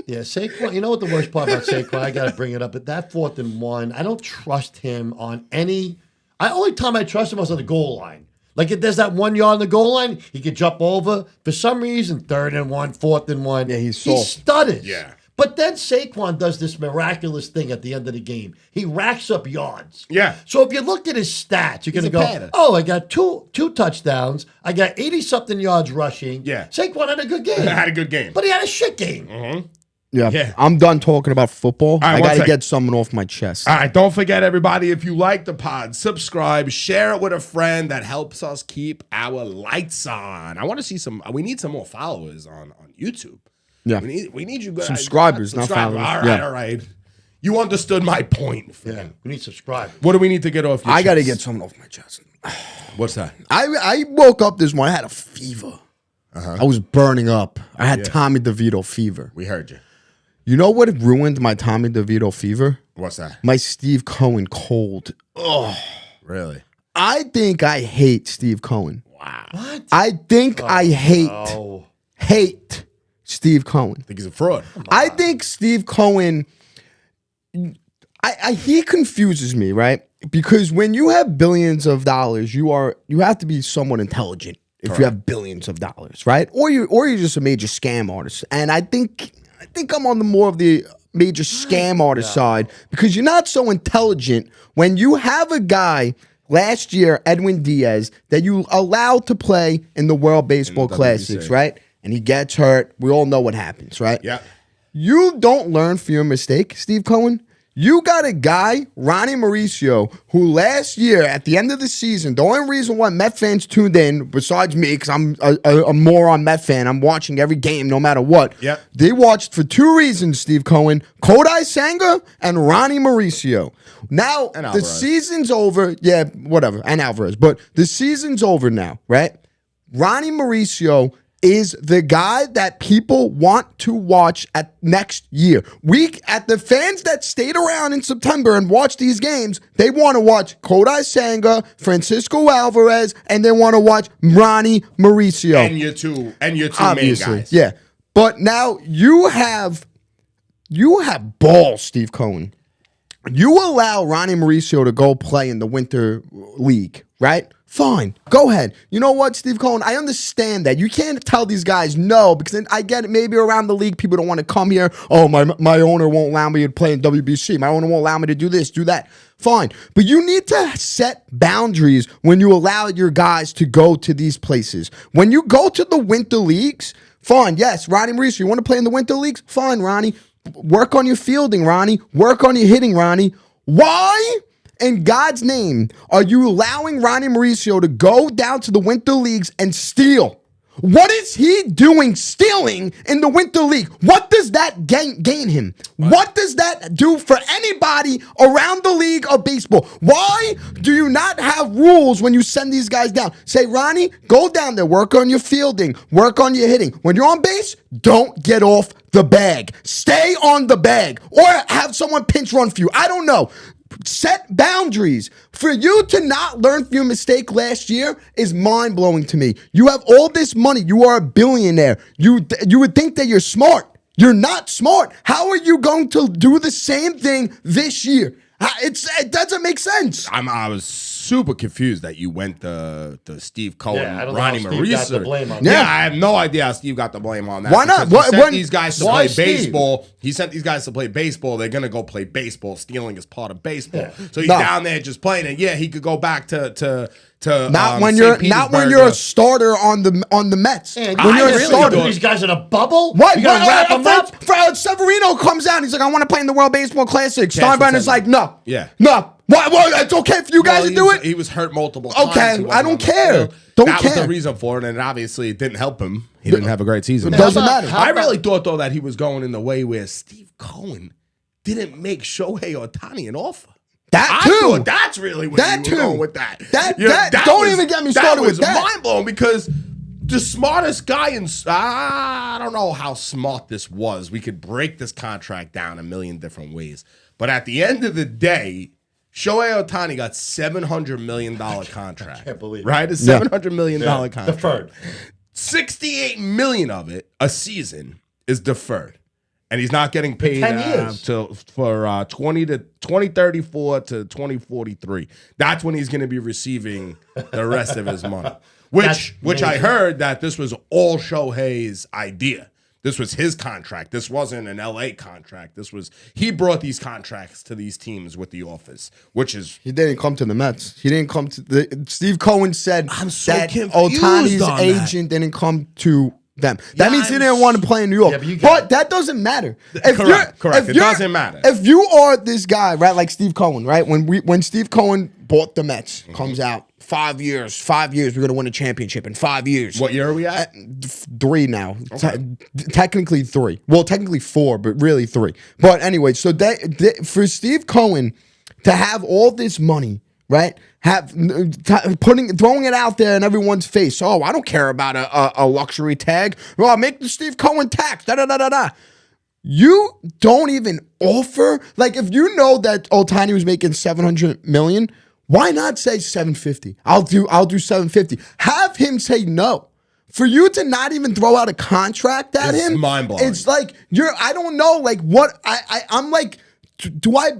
Yeah, Saquon, you know what the worst part about Saquon, I got to bring it up, but that 4th and 1, I don't trust him on any, only time I trust him was on the goal line. Like if there's that 1 yard on the goal line, he could jump over. For some reason, 3rd and 1, 4th and 1. Yeah, he stutters. Yeah. But then Saquon does this miraculous thing at the end of the game. He racks up yards. Yeah. So if you look at his stats, you're going to go, oh, I got two touchdowns. I got 80-something yards rushing. Yeah. Saquon had a good game. Had a good game. But he had a shit game. Mm-hmm. Yeah, I'm done talking about football. Right, I got to get something off my chest. All right, don't forget, everybody, if you like the pod, subscribe, share it with a friend. That helps us keep our lights on. I want to see we need some more followers on YouTube. Yeah. We need you guys. Subscribers, not followers. All right. You understood my point. Yeah, we need subscribers. What do we need to get off your I got to chest? get something off my chest. What's that? I woke up this morning, I had a fever. I was burning up. I had Tommy DeVito fever. We heard you. You know what ruined my Tommy DeVito fever? What's that? My Steve Cohen cold. Oh, really? I think I hate Steve Cohen. Wow. What? I think I hate Steve Cohen. I think he's a fraud. I think Steve Cohen, he confuses me, right? Because when you have billions of dollars, you have to be somewhat intelligent if you have billions of dollars, right? Or you're just a major scam artist. And I think I'm on the more of the major scam artist side, because you're not so intelligent when you have a guy last year, Edwin Diaz, that you allowed to play in the World Baseball Classics, right? And he gets hurt. We all know what happens, right? Yeah. You don't learn from your mistake, Steve Cohen. You got a guy, Ronnie Mauricio, who last year at the end of the season, the only reason why Met fans tuned in, besides me, because I'm a moron Met fan, I'm watching every game no matter what. Yep. They watched for 2 reasons, Steve Cohen, Kodai Senga and Ronnie Mauricio. Now, the season's over. Yeah, whatever. And Alvarez. But the season's over now, right? Ronnie Mauricio is the guy that people want to watch at next year. At the fans that stayed around in September and watched these games, they want to watch Kodai Senga, Francisco Alvarez, and they want to watch Ronnie Mauricio. And your two Obviously, main guys. yeah. But now you have balls, Steve Cohen. You allow Ronnie Mauricio to go play in the Winter League, right? Fine. Go ahead. You know what, Steve Cohen? I understand that. You can't tell these guys no, because then I get it. Maybe around the league, people don't want to come here. Oh, my owner won't allow me to play in WBC. My owner won't allow me to do this, do that. Fine. But you need to set boundaries when you allow your guys to go to these places. When you go to the Winter Leagues, fine. Yes, Ronnie Mauricio, you want to play in the Winter Leagues? Fine, Ronnie. Work on your fielding, Ronnie. Work on your hitting, Ronnie. Why? In God's name, are you allowing Ronnie Mauricio to go down to the Winter Leagues and steal? What is he doing stealing in the Winter League? What does that gain him? What does that do for anybody around the league of baseball? Why do you not have rules when you send these guys down? Say, Ronnie, go down there, work on your fielding, work on your hitting. When you're on base, don't get off the bag. Stay on the bag, or have someone pinch run for you. I don't know. Set boundaries. For you to not learn from your mistake last year is mind-blowing to me. You have all this money. You are a billionaire. You would think that you're smart. You're not smart. How are you going to do the same thing this year? It doesn't make sense. I was super confused that you went to Steve Cohen, Yeah, I don't know Ronnie how Steve got the Mauricio. blame on Yeah, that. I have no idea how Steve got the blame on that. Why not? Because He sent When- these guys to Why play Steve? baseball. He sent these guys to play baseball. They're gonna go play baseball. Stealing is part of baseball. Yeah. So he's No. down there just playing. And yeah, he could go back to Not when St. you're a Petersburg. starter on the Mets. And When you're a really starter. put these guys in a bubble? What? You gotta wrap them up? Severino comes out. He's like, I want to play in the World Baseball Classic. Cashman Steinbrenner's said like, no. Yeah. No. Well, it's okay for you guys to do it? He was hurt multiple times. Okay, He wasn't I don't on the care. field. Don't that was care. the reason for it, and obviously it didn't help him. He didn't have a great season. It doesn't matter. How I about- really thought, though, that he was going in the way where Steve Cohen didn't make Shohei Ohtani an offer. That I too. thought that's really where That you were too. going with that. Don't even get me started with that. That was mind-blowing because the smartest guy in... I don't know how smart this was. We could break this contract down a million different ways. But at the end of the day... Shohei Ohtani got $700 million contract. can't believe it. Right? A $700 million contract. Deferred. $68 million of it a season is deferred. And he's not getting paid 10 years. for 2034 to 2043. That's when he's going to be receiving the rest of his money. Which I heard that this was all Shohei's idea. This was his contract. This wasn't an LA contract. He brought these contracts to these teams with the office, which is He didn't come to the Mets. He didn't come to Steve Cohen said I'm so that confused Ohtani's on that. agent didn't come to them. That Yeah, means he I'm didn't want to play in New York. Yeah, but you got- that doesn't matter. Correct. It doesn't matter. If you are this guy, right, like Steve Cohen, right? When Steve Cohen bought the Mets, comes out 5 years, we're gonna win a championship in 5 years. what year are we at? 3 now. Technically 3. Well, technically 4, but really 3. But anyway, so for Steve Cohen to have all this money, right? Throwing it out there in everyone's face. Oh, I don't care about a luxury tag. Well, make the Steve Cohen tax. Da da da da da. You don't even offer. Like, if you know that Ohtani was making $700 million, why not say 750? I'll do 750. Have him say no. For you to not even throw out a contract at It's him, mind-blowing. it's like I don't know, like what I'm like do I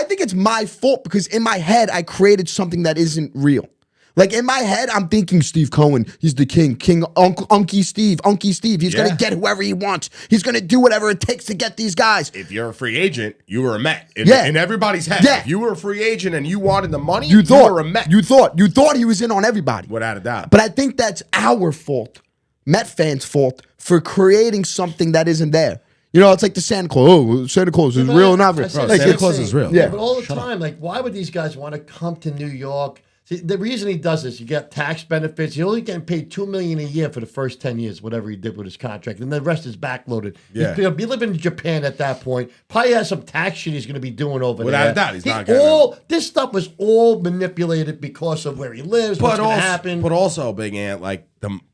think it's my fault because in my head I created something that isn't real. Like in my head, I'm thinking Steve Cohen, he's the king, Unky Steve. He's gonna get whoever he wants. He's gonna do whatever it takes to get these guys. If you're a free agent, you were a Met. In everybody's head. Yeah. If you were a free agent and you wanted the money, You were a Met. You thought he was in on everybody. Without a doubt. But I think that's our fault, Met fans' fault, for creating something that isn't there. You know, it's like the Santa Claus. Oh, Santa Claus is real and average. Santa Claus is real. Yeah. But all the time, like, why would these guys want to come to New York? See, the reason he does this, you get tax benefits. He's only getting paid $2 million a year for the first 10 years, whatever he did with his contract, and the rest is backloaded. Yeah. He's gonna be living in Japan at that point. Probably has some tax shit he's going to be doing over Without there. a doubt, he's not getting this stuff was all manipulated because of where he lives, what's going to happen. But also, Big Ant, like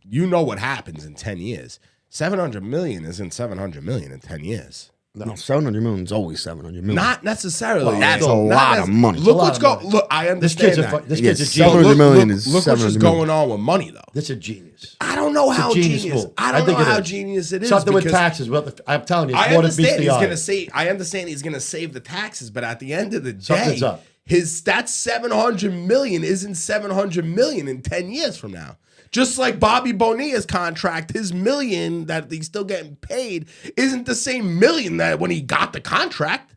you know what happens in 10 years. $700 million isn't $700 million in 10 years. No, 700 million is always 700 million. Not necessarily. Well, that's a lot of money. Look what's going. Look, I understand that. This kid's a genius. 700 million is Look what's 700 going on with money, though. This is a genius. I don't know how genius. Move. I don't know think how it is. genius it is. Something with taxes. Well, I'm telling you, it's I more than beats understand the he's eye. going to save. I understand he's going to save the taxes, but at the end of the day, Something's up. That 700 million isn't 700 million in 10 years from now. Just like Bobby Bonilla's contract, his million that he's still getting paid isn't the same million that when he got the contract,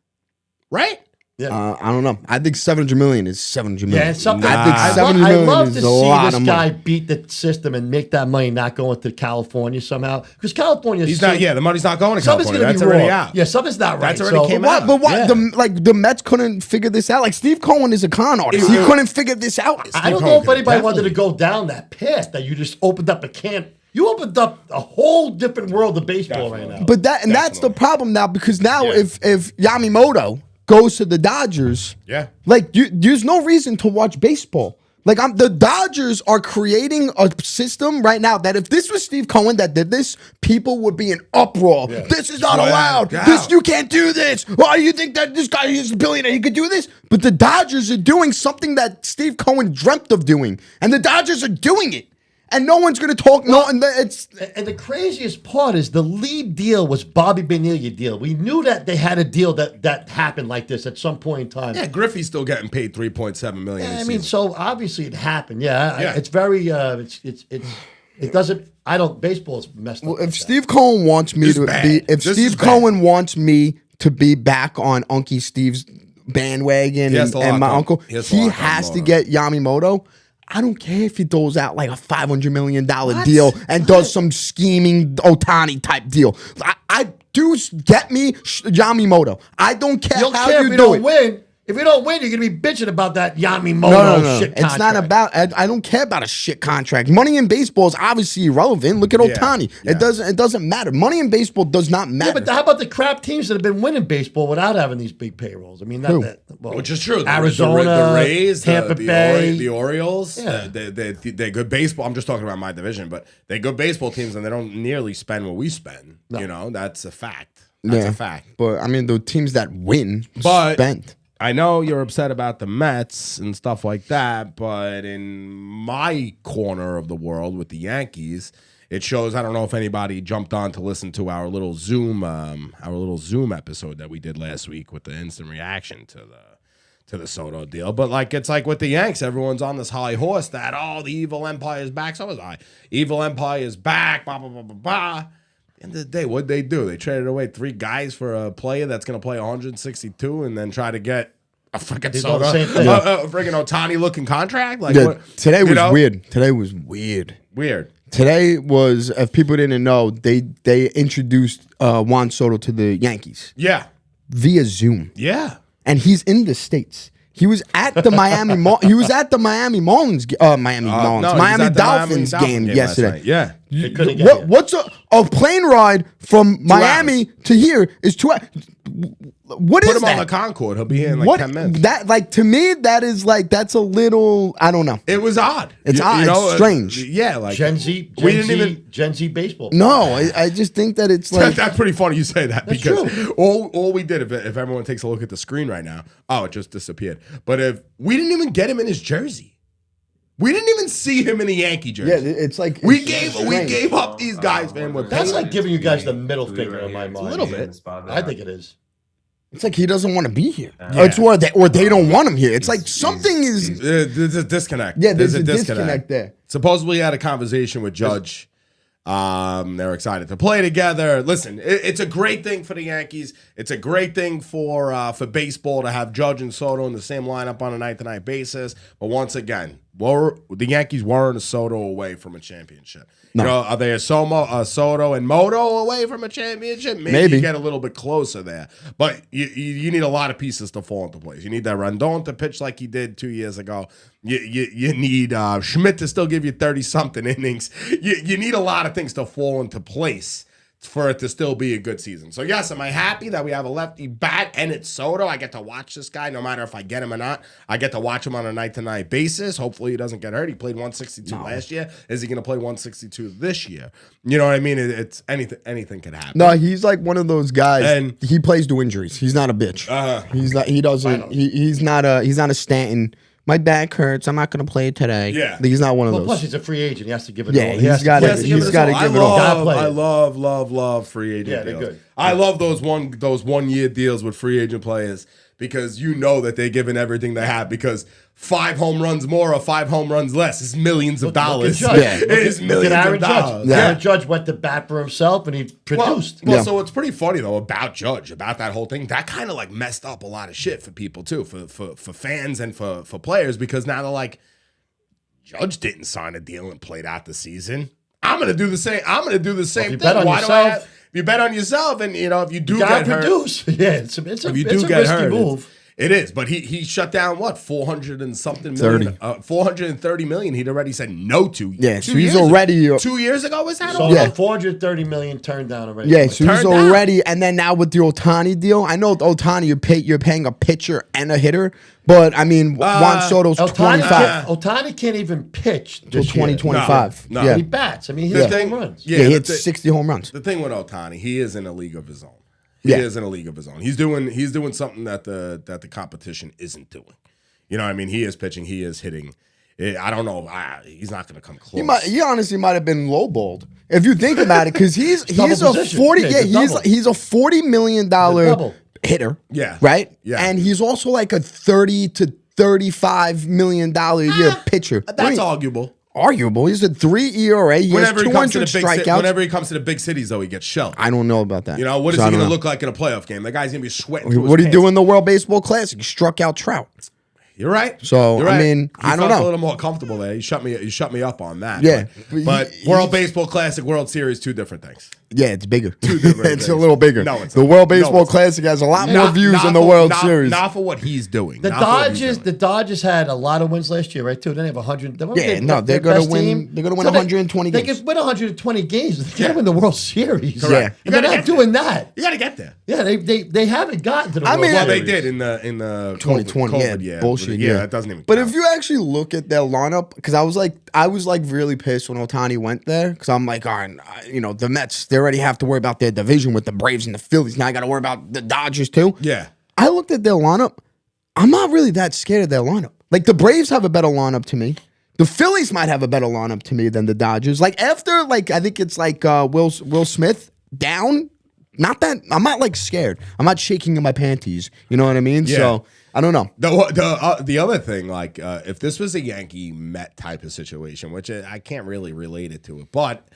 right? Yeah. I don't know. I think 700 million is 700 million. Yeah, it's something. I think I 700 million love is to a see lot this of guy money. beat the system and make that money not going to California somehow. Because California, He's not. Yeah, the money's not going to California. Something's That's going to be already wrong. out. Yeah, something's not right. That's already came out. But why? Yeah. The Mets couldn't figure this out. Like Steve Cohen is a con artist. He couldn't figure this out. I don't Cohen know if could anybody wanted to definitely- go down that path that you just opened up a can. You opened up a whole different world of baseball right now. But that's the problem now because now Yeah. if Yamamoto goes to the Dodgers, Yeah. like there's no reason to watch baseball. Like the Dodgers are creating a system right now that if this was Steve Cohen that did this, people would be in uproar. This is not allowed. doubt. You can't do this. Why do you think that this guy is a billionaire? He could do this. But the Dodgers are doing something that Steve Cohen dreamt of doing, and the Dodgers are doing it. And no one's going to talk. And Yeah, Griffey's still getting paid $3.7 million. Yeah, this I mean, season. so obviously it happened. Yeah, Yeah. it's very. It doesn't. I don't. Baseball's messed up. Well, like if that. Steve Cohen wants me This to is bad. be, if This is Steve bad. Cohen wants me to be back on Unky Steve's bandwagon He has to and my lock up- uncle, he has to he lock up has to Yamamoto. get Yamamoto. I don't care if he throws out like a $500 million deal and does some scheming Otani type deal. I do get me Yamamoto. I don't care you don't how care if you we do don't it. win. If we don't win, you're gonna be bitching about that Yamamoto No. shit. It's not contract. about. I don't care about a shit contract. Money in baseball is obviously irrelevant. Look at Otani. yeah. It doesn't matter. Money in baseball does not matter. Yeah, but how about the crap teams that have been winning baseball without having these big payrolls? I mean, Who? Which is true. Arizona, the Rays, Tampa Bay, the Orioles, Yeah. they're good baseball. I'm just talking about my division, but they're good baseball teams, and they don't nearly spend what we spend. No. You know, that's a fact. That's a fact. But I mean, the teams that win But- spent. I know you're upset about the Mets and stuff like that, but in my corner of the world with the Yankees, it shows. I don't know if anybody jumped on to listen to our little Zoom episode that we did last week with the instant reaction to the Soto deal. But it's like with the Yanks, everyone's on this high horse that the evil empire is back. So was I. Evil empire is back. Blah blah blah blah blah. End of the day, what'd they do? They traded away 3 guys for a player that's going to play 162 and then try to get a freaking They do the Soto, same thing. a freaking Otani looking contract. Like Yeah, what, today you was know? weird. Today was weird. Weird. Today was, if people didn't know, they introduced Juan Soto to the Yankees Yeah. via Zoom, Yeah. and he's in the States. He was at the Miami Miami Marlins, Miami Dolphins game last yesterday. night. Yeah. They couldn't get here. What's a plane ride from Miami to here is 2 hours. What Put is him on the that? Concord. He'll be here in What 10 minutes. that to me that's a little, I don't know. It was odd. It's odd. It's strange. Yeah. Like Gen Z, we didn't even. Gen Z baseball. No, I just think that it's like That's pretty funny you say that That's because true. all we did, if everyone takes a look at the screen right now, it just disappeared. But if we didn't even get him in his jersey, we didn't even see him in a Yankee jersey. yeah, it's like we it's gave strange. up these guys, man. With That's paying like giving you guys the middle finger in my It's mind. little bit. I think it is. It's like he doesn't want to be here. It's or they don't want him here. It's like something is. There's a disconnect. Yeah, there's a disconnect there. Supposedly, he had a conversation with Judge. They're excited to play together. Listen, it's a great thing for the Yankees. It's a great thing for baseball to have Judge and Soto in the same lineup on a night-to-night basis. But once again, the Yankees weren't a Soto away from a championship. No. You know, are they a Soto and Moto away from a championship? Maybe you get a little bit closer there. But you need a lot of pieces to fall into place. You need that Rendon to pitch like he did 2 years ago. You need Schmidt to still give you 30-something innings. You need a lot of things to fall into place for it to still be a good season. So, yes, am I happy that we have a lefty bat and it's Soto? I get to watch this guy no matter if I get him or not. I get to watch him on a night-to-night basis. Hopefully he doesn't get hurt. He played 162 last year. Is he going to play 162 this year? You know what I mean? It's anything can happen. No, he's like one of those guys. And he plays to injuries. He's not a bitch. He's not. He doesn't. He's not a Stanton. My back hurts. I'm not going to play today. Yeah. He's not one of those. Plus, he's a free agent. He has to give it Yeah, all. he's got to give it all. I love free agent Yeah, deals. they're good. I love those 1 year deals with free agent players because you know that they're giving everything they have because 5 home runs more or 5 home runs less is millions of dollars. Look at Judge. Yeah. It is millions Aaron of dollars. Judge. Aaron Judge went to bat for himself, and he produced. Well, Yeah. so it's pretty funny though about Judge, about that whole thing. That kind of like messed up a lot of shit for people too, for fans and for players because now they're like, Judge didn't sign a deal and played out the season. I'm gonna do the same. I'm gonna do the same you thing. bet on Why yourself- do I have? You bet on yourself, and you know if you do You gotta get hurt, produce. Yeah, it's a if you it's do a get risky hurt, move. it is. But he shut down what 400 and something million, 430 million. He'd already said no to. Yeah, so 2 he's years already 2 years ago. Was that? So all? Yeah. 430 million turned down already. Yeah, so he's Turned down. already, and then now with the Ohtani deal, I know Ohtani you're paying a pitcher and a hitter, but I mean Juan Soto's 25 Ohtani can't even pitch till this year. 2025. No. Yeah, He bats. I mean, he The hits thing- home runs. yeah, yeah, he the hits thi- 60 home runs. The thing with Ohtani, he is in a league of his own. He Yeah. is in a league of his own. He's doing something that the competition isn't doing. You know what I mean? He is pitching. He is hitting. I don't know. He's not going to come close. He honestly might have been lowballed if you think about it, because he's double a position. 40 Yeah, yeah, it's a double. he's a $40 million double. hitter. Yeah. Right? Yeah. And he's also like a 30 to $35 million a year pitcher. That's arguable. Arguable. He's a 3 ERA. He has Whenever he comes to 200 the big strikeouts. whenever he comes to the big cities, though, he gets shelled. I don't know about that. You know what is So he I don't going to know. look like in a playoff game? The guy's going to be sweating. through his What did he pants. do in the World Baseball Classic? He struck out Trout. You're right. So, You're I right. mean, He I don't felt know. a little more comfortable there. You shut me up on that. Yeah. But He- World Baseball Classic, World Series, 2 different things. Yeah, it's bigger. different It's a things. little bigger. No, it's the not. World No, Baseball it's not. Classic has a lot more Not- views not than the for- World not- Series. Not for what he's doing. The Not for what he's Dodgers, doing. the Dodgers had a lot of wins last year, right? Too. They have 100. Yeah, no, they're gonna win- they're gonna win 120 They games. can win 120 games. They can't win the World Series. Correct. Yeah. And they're not doing that. You got to get there. Yeah, they haven't gotten to the World mean- Well, Series. they did in the 2020, COVID, yeah, yeah, bullshit. Yeah, Yeah, that doesn't even. But count. if you actually look at their lineup, because I was like really pissed when Ohtani went there, because I'm like, all right, the Mets, they already have to worry about their division with the Braves and the Phillies. Now I got to worry about the Dodgers too. yeah, I looked at their lineup. I'm not really that scared of their lineup. Like the Braves have a better lineup to me. The Phillies might have a better lineup to me than the Dodgers. Like after, like I think it's like Will Smith down. Not that I'm not like scared. I'm not shaking in my panties. You know what I mean? Yeah. So I don't know. the other thing, like if this was a Yankee Met type of situation, which I can't really relate it to it, but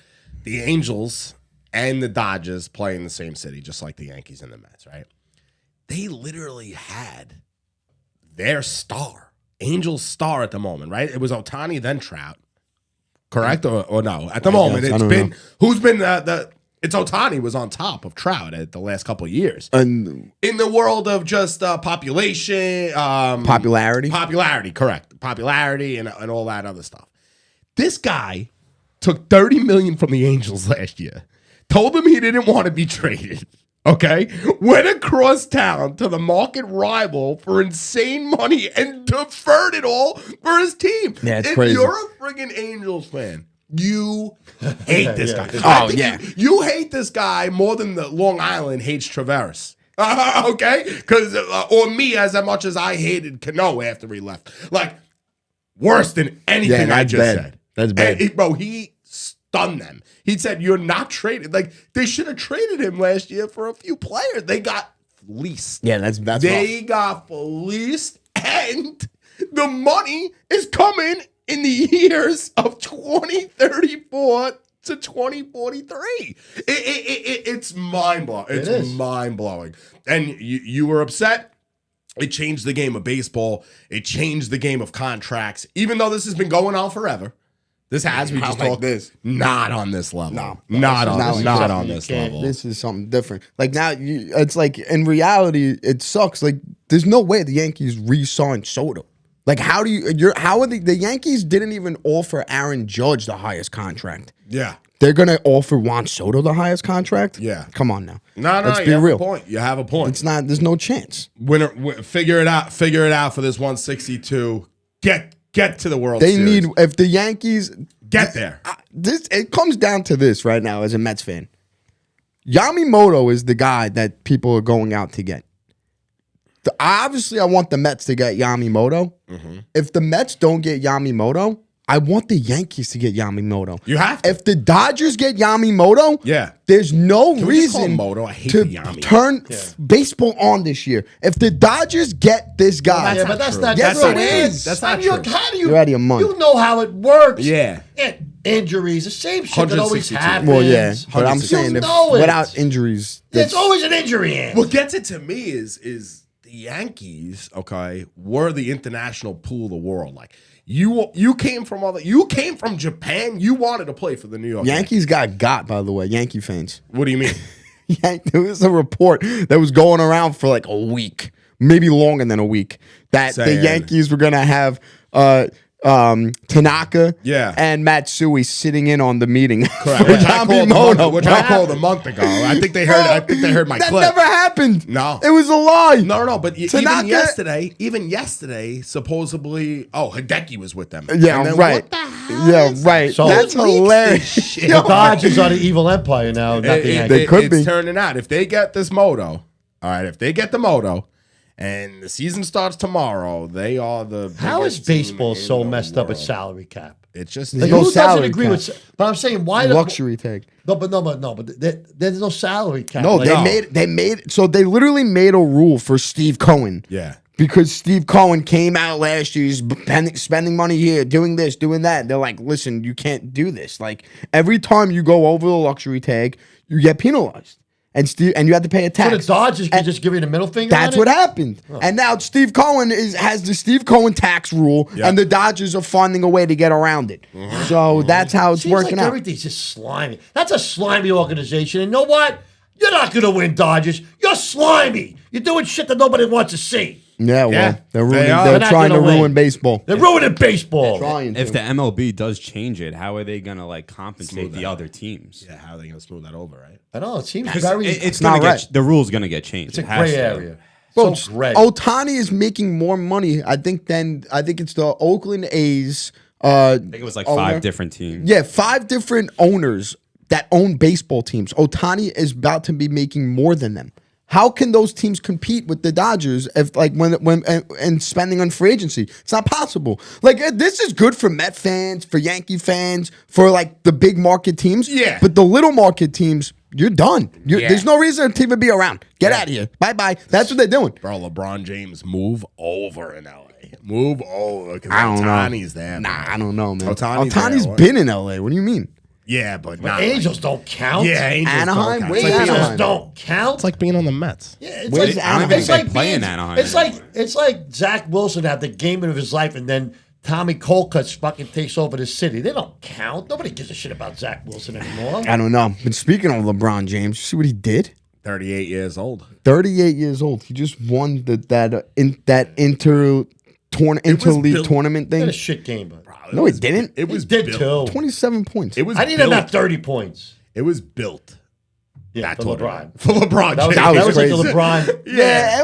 the Angels and the Dodgers play in the same city, just like the Yankees and the Mets, right? They literally had their star, Angels star at the moment, right? It was Ohtani, then Trout, correct or no? At the moment, guess. I it's don't been know. who's been it's Ohtani was on top of Trout at the last couple of years. And In the world of just population, popularity. Correct, popularity, and all that other stuff. This guy took $30 million from the Angels last year. Told them he didn't want to be traded. Okay, went across town to the market rival for insane money and deferred it all for his team. Yeah, it's if crazy. you're a friggin' Angels fan, you hate this guy. Yeah. I Oh, think yeah. you hate this guy more than the Long Island hates Traveris. Okay? Because, or me as much as I hated Cano after he left. Like, worse than anything Yeah, I that's just bad. said. That's bad. And bro, he stunned them. He said, you're not traded. Like, they should have traded him last year for a few players. They got fleeced. Yeah, that's They got fleeced, and the money is coming in the years of 2034 to 2043. It's mind-blowing. It's mind-blowing. And you were upset. It changed the game of baseball. It changed the game of contracts. Even though this has been going on forever. This has, we Not just like talked this. Not on this level. No. Not Not on this level. This is something different. Like now, it's like in reality, it sucks. Like there's no way the Yankees re-signed Soto. Like how are the Yankees didn't even offer Aaron Judge the highest contract. Yeah. They're gonna offer Juan Soto the highest contract. Yeah. Come on now. No, Let's you be have real. a point. You have a point. It's not. There's no chance. Figure it out for this 162. Get to the World They Series. need if the Yankees Get there. it comes down to this right now as a Mets fan. Yamamoto is the guy that people are going out to get. Obviously, I want the Mets to get Yamamoto. If the Mets don't get Yamamoto, I want the Yankees to get Yamamoto. You have to. If the Dodgers get Yamamoto, Yeah. there's no Can we just call reason him Moto? I hate to the Yami. turn baseball on this year. If the Dodgers get this guy, Yeah, but that's not Yes, true. it is. That's not You're- true. How do you? You're out of your mind. You know how it works. Yeah. Injuries, the same shit that always 162. happens. well, yeah, but I'm 162. saying if, know it. without injuries, It's always an injury. In. What gets it to me is the Yankees, okay, were the international pool of the world. Like you came from Japan. You wanted to play for the New York Yankees got by the way, Yankee fans. What do you mean? There was a report that was going around for like a week, maybe longer than a week, that the Saying- Yankees were gonna have Tanaka and Matsui sitting in on the meeting. Correct. for Which I Yamamoto. called a month ago. I think they heard my that clip. never happened. No. It was a lie. No. But Tanaka- even yesterday, supposedly, Hideki was with them. Yeah, And then right. What the hell Yeah, is- right. So- That's hilarious. Shit. The Dodgers are the evil empire now. Not the Yankees. They could it's be. turning out. If they get this moto, all right, if they get the moto and the season starts tomorrow, they are the How is biggest team baseball in so the messed up with world. salary cap? It's just There's Like, no who doesn't salary agree cap. with? But I'm saying why Luxury tag. There's no salary cap. No, Like, they made so they literally made a rule for Steve Cohen. Yeah. Because Steve Cohen came out last year, he's spending money here, doing this, doing that. They're like, listen, you can't do this. Like every time you go over the luxury tag, you get penalized, and you have to pay a So tax. the Dodgers can And just give you the middle finger. That's on what it? happened. And now Steve Cohen has the Steve Cohen tax rule, Yeah. and the Dodgers are finding a way to get around it. So that's how it's Seems working like out. everything's just slimy. That's a slimy organization. And you know what? You're not going to win, Dodgers. You're slimy. You're doing shit that nobody wants to see. Yeah, well, Yeah, they're they ruining. are. They're They're not trying to gonna win. ruin baseball. They're ruining baseball. Trying If to. the MLB does change it, how are they gonna like compensate the other teams? Yeah, how are they going to smooth that over, right? I know. It seems 'Cause very. it's not gonna right. get the rules gonna get changed. it's a It has gray to. area. Bro, So gray. Otani is making more money, I think it's the Oakland A's. I think it was like owner. 5 different teams. Yeah, 5 different owners that own baseball teams. Otani is about to be making more than them. How can those teams compete with the Dodgers if like when and spending on free agency? It's not possible. Like this is good for Met fans, for Yankee fans, for like the big market teams. Yeah. But the little market teams, you're done. Yeah. There's no reason a team to be around. Get out of here. Bye bye. That's what they're doing. Bro, LeBron James, move over in LA. Move over. Because I don't know. Otani's there. Nah, I don't know, man. Otani's Otani's there, what? been in LA. What do you mean? Yeah, but But not Angels don't count. Yeah, Angels Anaheim? don't count. Where's It's like Angels Anaheim? don't count. It's like being on the Mets. Yeah, it's Where's like, Anaheim? it's like They play in being- Anaheim It's like Zach Wilson had the game of his life, and then Tommy Colcutt's fucking takes over the city. They don't count. Nobody gives a shit about Zach Wilson anymore. I don't know. But speaking of LeBron James, you see what he did? 38 years old. 38 years old. He just won that interleague built- tournament He had thing. a shit game, but No, he didn't. It was he did built. too. 27 points. It was I need him built. at 30 points. It was built. Yeah, That for tournament. LeBron. For LeBron That was, James. that was like crazy. the LeBron. Yeah,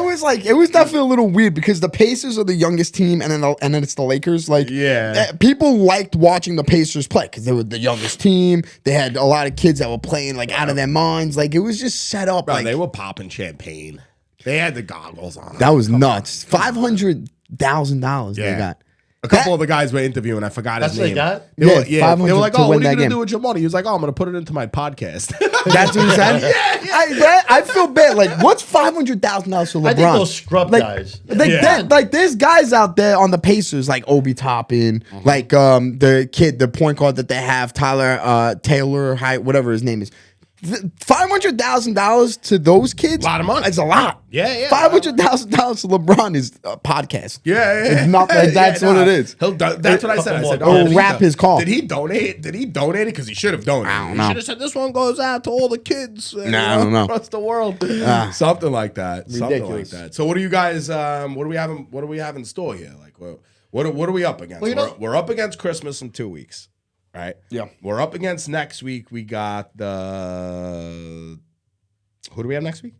it was definitely a little weird because the Pacers are the youngest team, and then it's the Lakers. Like, Yeah. people liked watching the Pacers play because they were the youngest team. They had a lot of kids that were playing like out of their minds. Like, it was just set up. Bro, like they were popping champagne. They had the goggles on. that was nuts. $500,000 they Yeah. got. A couple of the guys were interviewing. I forgot his That's what they name. got? They were, Yeah, yeah. They were 500 like, to "Oh, what win are you that gonna game." do with your money?" He was like, "Oh, I'm gonna put it into my podcast." That's what he said. I feel bad. Like, what's $500,000 for LeBron? I think those scrub like, guys. Like there's guys out there on the Pacers like Obi Toppin, like the kid, the point guard that they have, Tyler Taylor, whatever his name is. $500,000 to those kids, Lot of money. It's a lot. Yeah. $500,000 to LeBron is a podcast. Yeah. It's not like that's what it is. That's what I said. I said, Couple more did he wrap his call. Did he donate? Did he donate it? Because he should have donated. I don't He know. should have said, "This one goes out to all the kids I don't know. across the world." Something like that. Something like Ridiculous. that. So, what do you guys? What do we have? What do we have in store here? Like, what are we up against? Well, we're up against Christmas in 2 weeks. Right? Yeah. We're up against next week. We got the. Who do we have next week?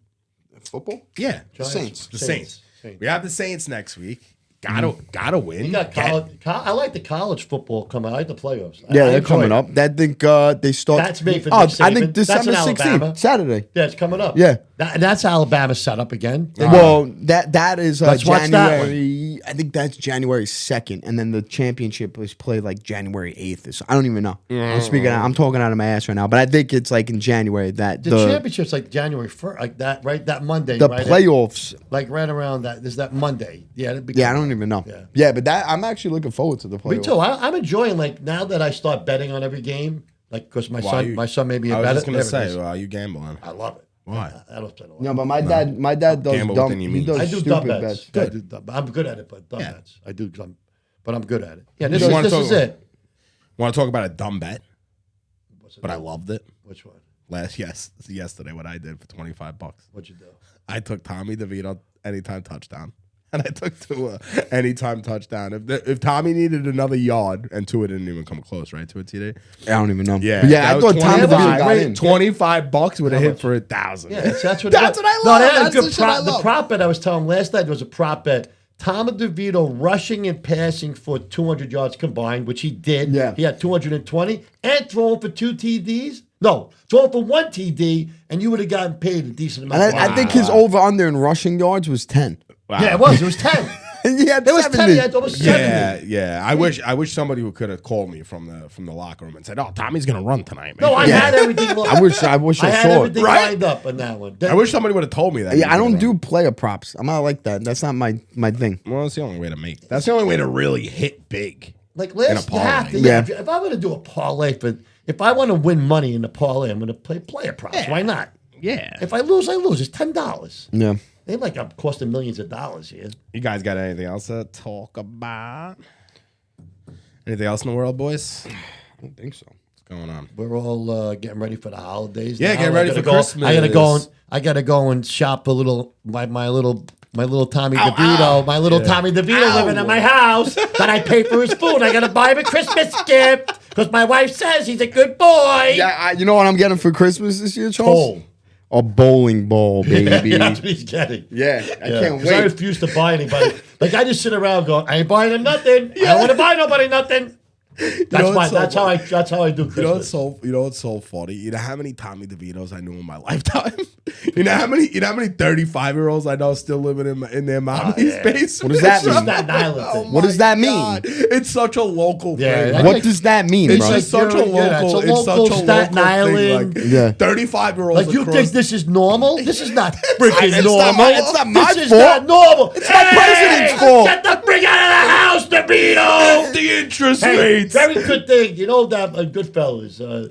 Football? Yeah. Giants. The Saints. Saints. We have the Saints next week. Gotta win. You got college. I like the college football coming. I like the playoffs. Yeah, I they're enjoy coming it. up. I think they start. That's made for Oh, Nick I Saban. think That's December in Alabama. 16th, Saturday. Yeah, it's coming up. Yeah. That's Alabama set up again. Well, that is Let's watch that one. January. I think that's January 2nd, and then the championship was played like January 8th. So I don't even know. I'm talking out of my ass right now, but I think it's like in January that The championship's like January 1st, like that, right? That Monday, the right? playoffs. Like right around that. Is that Monday? Yeah, that'd be Yeah, I good. don't even know. Yeah. Yeah, but that I'm actually looking forward to the playoffs. Me too. I'm enjoying like now that I start betting on every game, like because my son may be a I was better. just gonna there it say, is. are you gambling? I love it. Why? I don't spend a lot. No, but my dad does Gamble dumb. within your He means. does I do stupid dumb bets. bets. Good. I do dumb, I'm good at it, but dumb Yeah. bets. I do, but I'm good at it. Yeah, this, You is, wanna this talk is about- it. Want to talk about a dumb bet? What's it But I do? loved it. Which one? Yesterday, what I did for $25. What'd you do? I took Tommy DeVito anytime touchdown, and I took Tua anytime touchdown. If Tommy needed another yard, and Tua didn't even come close, right? Tua TD. I don't even know. Yeah, But yeah. I that thought was Tom 25 DeVito got in. $25 would have hit for 1,000. Yeah, that's what. That's what I No, love. they had a That's good the shit I prop. The love. prop bet I was telling last night was a prop bet. Tom DeVito rushing and passing for 200 yards combined, which he did. Yeah. He had 220 and throwing for 2 TDs. No, throwing for 1 TD, and you would have gotten paid a decent amount. And I think his over under in rushing yards was 10. Wow. Yeah, it was. It was 10. And he had It was 10. 70. He had almost 70. Yeah. I wish somebody who could have called me from the locker room and said, "Oh, Tommy's gonna run tonight." Man. No, I had everything. I wish I had saw it. everything Right? lined up on that one. I wish somebody would have told me that. Yeah, I he was don't gonna do run. player props. I'm not like that. That's not my thing. Well, that's the only way to make. That's the only way to really hit big. Like last, In a you have to. parlay. Yeah. Yeah. If I'm going to do a parlay if I want to win money in the parlay, I'm going to play player props. Yeah. Why not? Yeah. If I lose, I lose. It's $10. Yeah. They like I'm costing millions of dollars here. You guys got anything else to talk about? Anything else in the world, boys? I don't think so. What's going on? We're all getting ready for the holidays. Yeah, now. getting ready I gotta for go, Christmas. I gotta go and shop a little. My little Tommy DeVito. My little Tommy DeVito living at my house. That I pay for his food. I gotta buy him a Christmas gift because my wife says he's a good boy. Yeah, you know what I'm getting for Christmas this year, Charles? Coal. A bowling ball, baby. Yeah, that's what he's getting. Yeah, I can't 'Cause I wait. refuse to buy anybody. Like I just sit around going, I ain't buying him nothing. I don't want to buy nobody nothing. That's what's so that's how I do Christmas. You know what's so funny? You know how many Tommy DeVitos I knew in my lifetime? you know how many 35-year-olds I know still living in their mommy's basement? What does that It's mean? Staten Island thing. What does that mean? God. It's such a local Yeah, thing. I What think- does that mean, It's bro? just such a Yeah, local. it's a local such a Staten local Island. thing. Like, Yeah. 35-year-olds. Like you think this is normal? This is not freaking It's normal. not my- it's not my This is fault. not normal. It's my president's fault. Get the freak out of the house, DeVito. the interest Hey, rates. very good thing. You know that Goodfellas.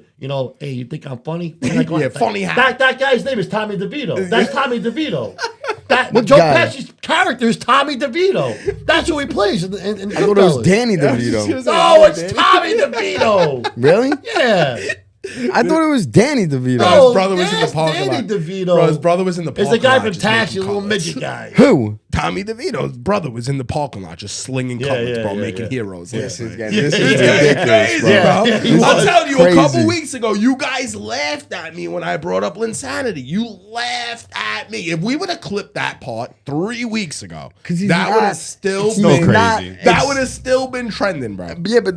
Hey, you think I'm funny? Yeah, funny how. That guy's name is Tommy DeVito. That's Tommy DeVito. What Joe guy? Pesci's character is Tommy DeVito. That's who he plays in I thought it was Goodfellas. Danny just DeVito. gonna say, No, it's Tommy DeVito. Really? Yeah. I thought it was Danny DeVito. No, his brother was in the yes, parking Danny lot. DeVito. Bro, his brother was in the It's parking the guy lot from just Taxi, a making little cutlets. midget guy. Who? Tommy DeVito's brother was in the parking lot just slinging Yeah, cutlets, yeah, bro, yeah, making yeah. heroes. This is Yeah. ridiculous, Crazy, bro. Yeah, bro. he I'm was telling you, crazy. a couple weeks ago, you guys laughed at me when I brought up Linsanity. You laughed at me. If we would have clipped that part 3 weeks ago, 'Cause he's that not- would have still he's been not- crazy. That it's- would have still been trending, bro. Yeah, but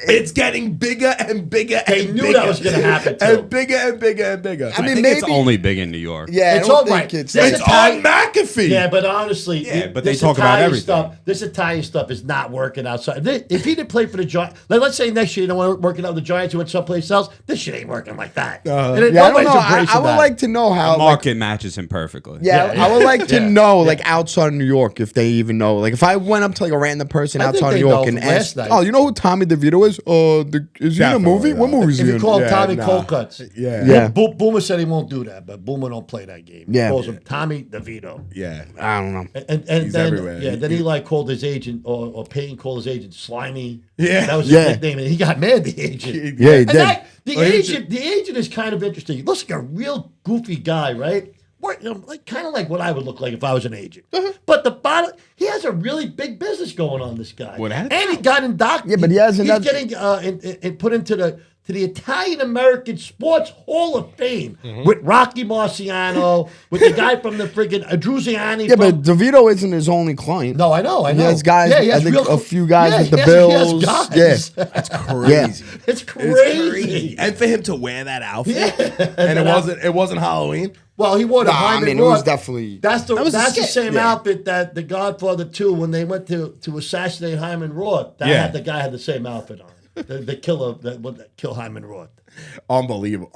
It's getting bigger and bigger They and knew bigger. that was gonna going to happen too. And bigger and bigger and bigger. I mean, think it's maybe- only big in New York. Yeah, It's I don't all think right. It's There's on McAfee. Yeah, but honestly, but they this talk about Italian everything. stuff. This Italian stuff is not working outside. If he didn't play for the Giants, let's say next year you don't want to working out with the Giants, you went someplace else. This shit ain't working like that. And Yeah, I don't nobody's know. I embracing would that. like to know how. The like, market matches him perfectly. yeah, Yeah, I would like to yeah, know, like outside of New York, if they even know. Like, if I went up to like a random person I think outside of they New York know and from last asked, night. "Oh, you know who Tommy DeVito is? Is he in a Definitely movie? What not. movie is If he you in?" call him Yeah, Tommy nah. Cold Cuts, Yeah. Boomer said he won't do that, but Boomer don't play that game. Yeah. He calls him Tommy DeVito. Yeah. I don't know. And He's then everywhere. then he like called his agent or Payton called his agent Slimy. Yeah. That was his Yeah. nickname, and he got mad. The agent. Yeah, he And did. the Well, agent is kind of interesting. He looks like a real goofy guy, right? Like kind of like what I would look like if I was an agent. But the bottom, he has a really big business going on. This guy, Without a and he got indoctrinated. Yeah, but he has He's another- getting and put into the Italian American Sports Hall of Fame with Rocky Marciano, with the guy from the friggin' Druziani. Yeah, but DeVito isn't his only client. No, I know. He has guys. Yeah, he I has think real- a few guys yeah, with the he has Bills. guys. Yeah, That's crazy. It's crazy. And for him to wear that outfit, Yeah. and it wasn't Halloween. Well, he wore the Nah, I Hyman mean, it was Roth. definitely. That's the was a that's the skit. same Yeah. outfit that the Godfather 2, when they went to assassinate Hyman Roth, the guy had the same outfit on. The killer that kill Hyman Roth. Unbelievable.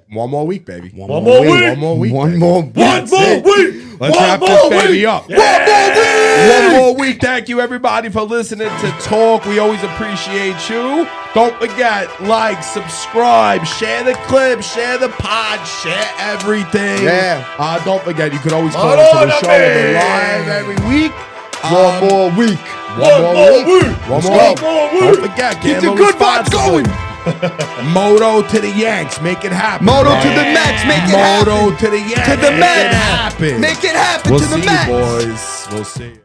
One more week, baby. One more week. One more week. One baby. more week. Let's wrap this baby up. One more week. Thank you, everybody, for listening to Talk. We always appreciate you. Don't forget, like, subscribe, share the clip, share the pod, share everything. Yeah. Don't forget, you can always call into the show. We're live every week. One more week. One more week. One more week. One more Don't week. forget, Keep the gamble good vibes responsibly. going. Moto to the Yanks, make it happen. Moto to the Mets, make it happen. Moto to the Yanks, To the make Mets. it happen. Make it happen We'll to the see Mets. you, boys. We'll see you.